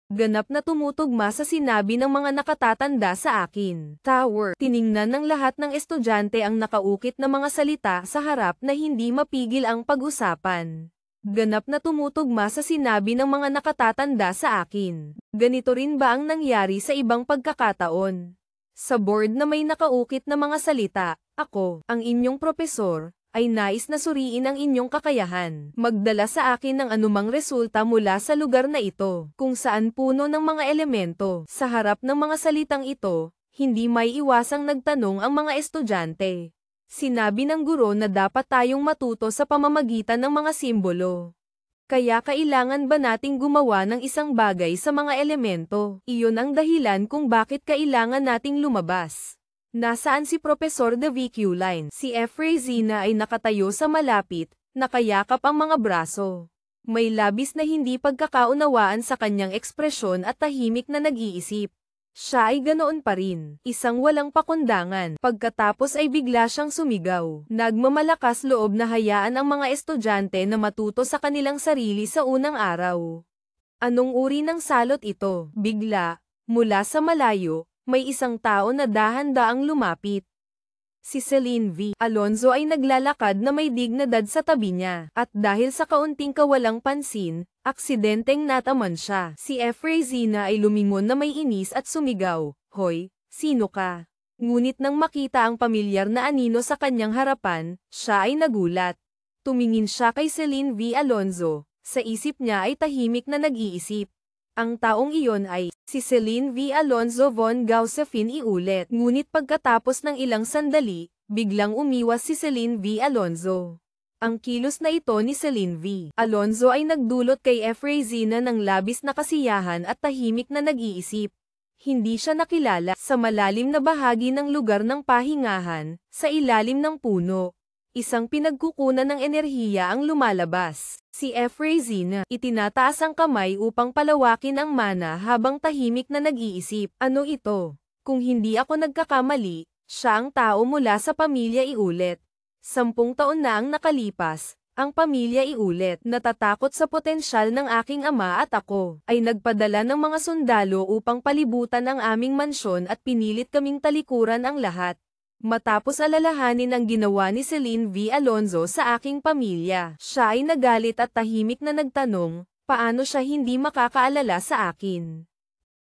Ganap na tumutugma sa sinabi ng mga nakatatanda sa akin. Tower. Tiningnan ng lahat ng estudyante ang nakaukit na mga salita sa harap na hindi mapigil ang pag-usapan. Ganap na tumutugma sa sinabi ng mga nakatatanda sa akin. Ganito rin ba ang nangyari sa ibang pagkakataon? Sa board na may nakaukit na mga salita, ako, ang inyong propesor, ay nais na suriin ang inyong kakayahan. Magdala sa akin ng anumang resulta mula sa lugar na ito, kung saan puno ng mga elemento. Sa harap ng mga salitang ito, hindi may iwasang nagtanong ang mga estudyante. Sinabi ng guro na dapat tayong matuto sa pamamagitan ng mga simbolo. Kaya kailangan ba nating gumawa ng isang bagay sa mga elemento? Iyon ang dahilan kung bakit kailangan nating lumabas. Nasaan si Professor The VQ Line? Si Efraizina ay nakatayo sa malapit, nakayakap ang mga braso. May labis na hindi pagkakaunawaan sa kanyang ekspresyon at tahimik na nag-iisip. Siya ay ganoon pa rin, isang walang pakundangan. Pagkatapos ay bigla siyang sumigaw. Nagmamalakas loob na hayaan ang mga estudyante na matuto sa kanilang sarili sa unang araw. Anong uri ng salot ito? Bigla, mula sa malayo, may isang tao na dahan-daang lumapit. Si Celine V. Alonzo ay naglalakad na may dignidad sa tabi niya, at dahil sa kaunting kawalang pansin, aksidenteng nataman siya. Si Efraizina ay lumingon na may inis at sumigaw, "Hoy, sino ka?" Ngunit nang makita ang pamilyar na anino sa kanyang harapan, siya ay nagulat. Tumingin siya kay Celine V. Alonzo, sa isip niya ay tahimik na nag-iisip. Ang taong iyon ay si Celine V. Alonzo von Gausefin iulit. Ngunit pagkatapos ng ilang sandali, biglang umiwas si Celine V. Alonzo. Ang kilos na ito ni Celine V. Alonzo ay nagdulot kay Efraizina ng labis na kasiyahan at tahimik na nag-iisip. Hindi siya nakilala. Sa malalim na bahagi ng lugar ng pahingahan, sa ilalim ng puno, isang pinagkukunan ng enerhiya ang lumalabas. Si Efraizina, itinataas ang kamay upang palawakin ang mana habang tahimik na nag-iisip. Ano ito? Kung hindi ako nagkakamali, siya ang tao mula sa pamilya iulit. 10 taon na ang nakalipas, ang pamilya iulit, natatakot sa potensyal ng aking ama at ako, ay nagpadala ng mga sundalo upang palibutan ang aming mansyon at pinilit kaming talikuran ang lahat. Matapos alalahanin ang ginawa ni Celine V. Alonzo sa aking pamilya, siya ay nagalit at tahimik na nagtanong, paano siya hindi makakaalala sa akin?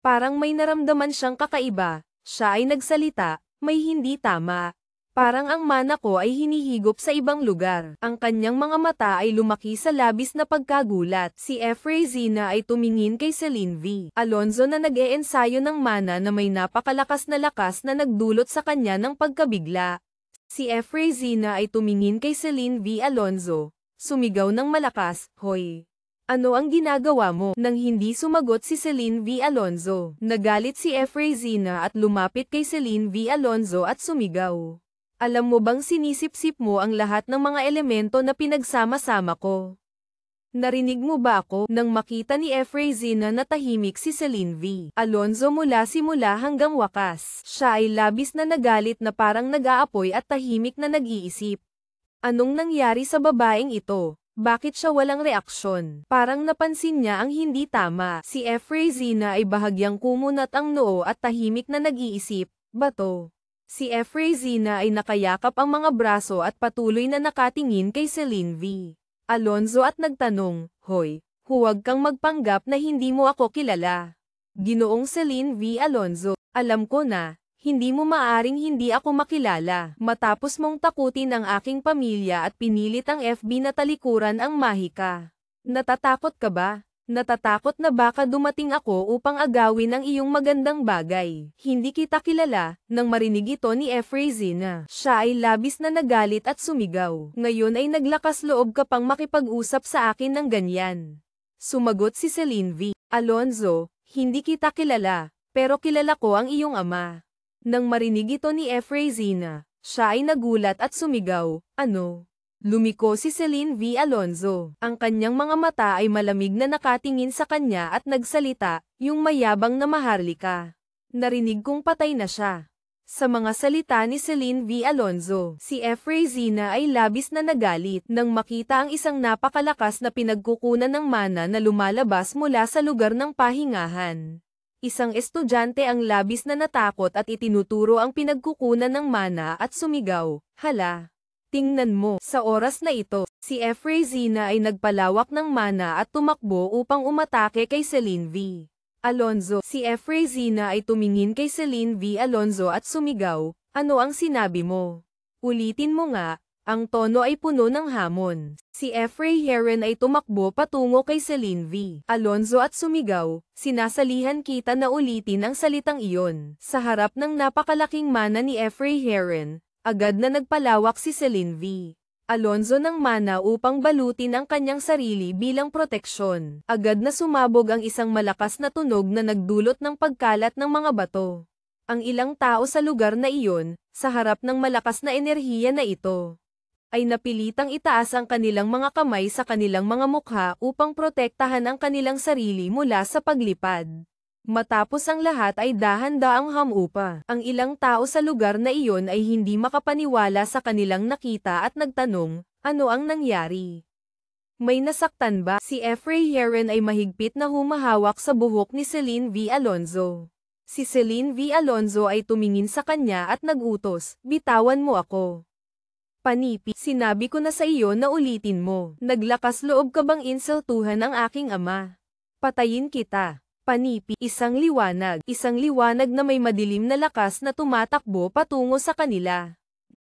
Parang may naramdaman siyang kakaiba, siya ay nagsalita, may hindi tama. Parang ang mana ko ay hinihigop sa ibang lugar. Ang kanyang mga mata ay lumaki sa labis na pagkagulat. Si Efraizina ay tumingin kay Celine V. Alonzo na nag-eensayo ng mana na may napakalakas na lakas na nagdulot sa kanya ng pagkabigla. Si Efraizina ay tumingin kay Celine V. Alonzo, sumigaw ng malakas, "Hoy! Ano ang ginagawa mo?" Nang hindi sumagot si Celine V. Alonzo, nagalit si Efraizina at lumapit kay Celine V. Alonzo at sumigaw. Alam mo bang sinisip-sip mo ang lahat ng mga elemento na pinagsama-sama ko? Narinig mo ba ako? Nang makita ni Efraizina na tahimik si Celine V. Alonzo mula simula hanggang wakas, siya ay labis na nagalit na parang nag-aapoy at tahimik na nag-iisip. Anong nangyari sa babaeng ito? Bakit siya walang reaksyon? Parang napansin niya ang hindi tama. Si Efraizina ay bahagyang kumunat ang noo at tahimik na nag-iisip, bato. Si Efraizina ay nakayakap ang mga braso at patuloy na nakatingin kay Celine V. Alonzo at nagtanong, "Hoy, huwag kang magpanggap na hindi mo ako kilala." Ginoong Celine V. Alonzo, alam ko na, hindi mo maaring hindi ako makilala. Matapos mong takutin ang aking pamilya at pinilit ang FB na talikuran ang Mahika. Natatakot ka ba? Natatakot na baka dumating ako upang agawin ang iyong magandang bagay. Hindi kita kilala. Nang marinig ito ni Efraizina, siya ay labis na nagalit at sumigaw. Ngayon ay naglakas loob ka pang makipag-usap sa akin ng ganyan. Sumagot si Celine V. Alonzo, hindi kita kilala, pero kilala ko ang iyong ama. Nang marinig ito ni Efraizina, siya ay nagulat at sumigaw, ano? Lumiko si Celine V. Alonzo. Ang kanyang mga mata ay malamig na nakatingin sa kanya at nagsalita, yung mayabang na Maharlika. Narinig kong patay na siya. Sa mga salita ni Celine V. Alonzo, si Efraizina ay labis na nagalit nang makita ang isang napakalakas na pinagkukunan ng mana na lumalabas mula sa lugar ng pahingahan. Isang estudyante ang labis na natakot at itinuturo ang pinagkukunan ng mana at sumigaw, hala! Tingnan mo, sa oras na ito, si Efraizina ay nagpalawak ng mana at tumakbo upang umatake kay Celine V. Alonzo. Si Efraizina ay tumingin kay Celine V. Alonzo at sumigaw, ano ang sinabi mo? Ulitin mo nga, ang tono ay puno ng hamon. Si Efray Heron ay tumakbo patungo kay Celine V. Alonzo at sumigaw, sinasalihan kita na ulitin ang salitang iyon. Sa harap ng napakalaking mana ni Efray Heron, agad na nagpalawak si Celine V. Alonzo ng mana upang balutin ang kanyang sarili bilang proteksyon. Agad na sumabog ang isang malakas na tunog na nagdulot ng pagkalat ng mga bato. Ang ilang tao sa lugar na iyon, sa harap ng malakas na enerhiya na ito, ay napilitang itaas ang kanilang mga kamay sa kanilang mga mukha upang protektahan ang kanilang sarili mula sa paglipad. Matapos ang lahat ay dahan-daang hamupa. Ang ilang tao sa lugar na iyon ay hindi makapaniwala sa kanilang nakita at nagtanong, ano ang nangyari? May nasaktan ba? Si Efray Heron ay mahigpit na humahawak sa buhok ni Celine V. Alonzo. Si Celine V. Alonzo ay tumingin sa kanya at nagutos, bitawan mo ako. Panipi, sinabi ko na sa iyo na ulitin mo. Naglakas loob ka bang insultuhan ang aking ama? Patayin kita. Panipi, isang liwanag na may madilim na lakas na tumatakbo patungo sa kanila.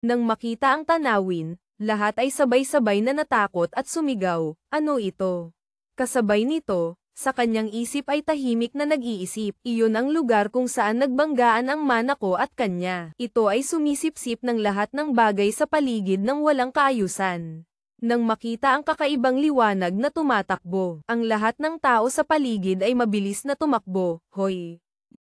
Nang makita ang tanawin, lahat ay sabay-sabay na natakot at sumigaw, ano ito? Kasabay nito, sa kanyang isip ay tahimik na nag-iisip, iyon ang lugar kung saan nagbanggaan ang mana ko at kanya. Ito ay sumisip-sip ng lahat ng bagay sa paligid ng walang kaayusan. Nang makita ang kakaibang liwanag na tumatakbo, ang lahat ng tao sa paligid ay mabilis na tumakbo. Hoy!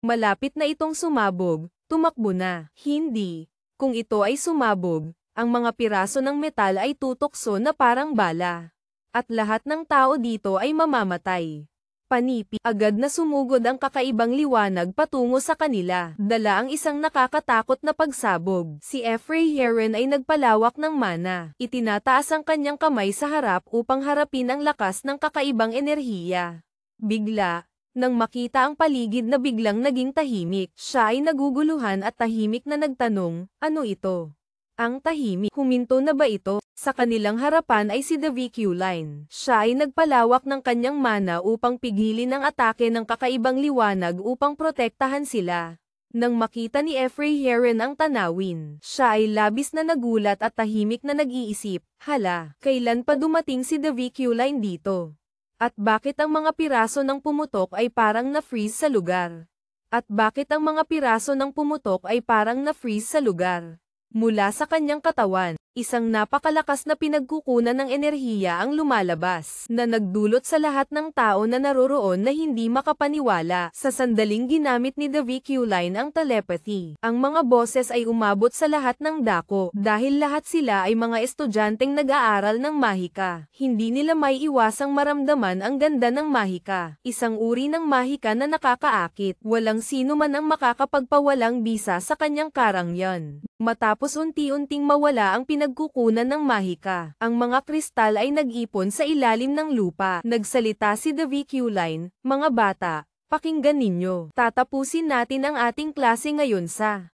Malapit na itong sumabog, tumakbo na. Hindi. Kung ito ay sumabog, ang mga piraso ng metal ay tutokso na parang bala. At lahat ng tao dito ay mamamatay. Panipi, agad na sumugod ang kakaibang liwanag patungo sa kanila. Dala ang isang nakakatakot na pagsabog. Si Efray Heron ay nagpalawak ng mana. Itinataas ang kanyang kamay sa harap upang harapin ang lakas ng kakaibang enerhiya. Bigla, nang makita ang paligid na biglang naging tahimik, siya ay naguguluhan at tahimik na nagtanong, ano ito? Ang tahimik, huminto na ba ito? Sa kanilang harapan ay si The VQ Line. Siya ay nagpalawak ng kanyang mana upang pigilin ang atake ng kakaibang liwanag upang protektahan sila. Nang makita ni Efray Heron ang tanawin, siya ay labis na nagulat at tahimik na nag-iisip, hala, kailan pa dumating si The VQ Line dito? At bakit ang mga piraso ng pumutok ay parang na-freeze sa lugar? At bakit ang mga piraso ng pumutok ay parang na-freeze sa lugar? Mula sa kanyang katawan, isang napakalakas na pinagkukunan ng enerhiya ang lumalabas, na nagdulot sa lahat ng tao na naroroon na hindi makapaniwala. Sa sandaling ginamit ni The VQ Line ang telepathy, ang mga boses ay umabot sa lahat ng dako, dahil lahat sila ay mga estudyanteng nag-aaral ng Mahika. Hindi nila may iwasang maramdaman ang ganda ng Mahika, isang uri ng Mahika na nakakaakit. Walang sino man ang makakapagpawalang bisa sa kanyang karangyan. Matapos unti-unting mawala ang pinagkukunan ng Mahika, ang mga kristal ay nag-ipon sa ilalim ng lupa. Nagsalita si The VQ Line, mga bata, pakinggan ninyo. Tatapusin natin ang ating klase ngayon sa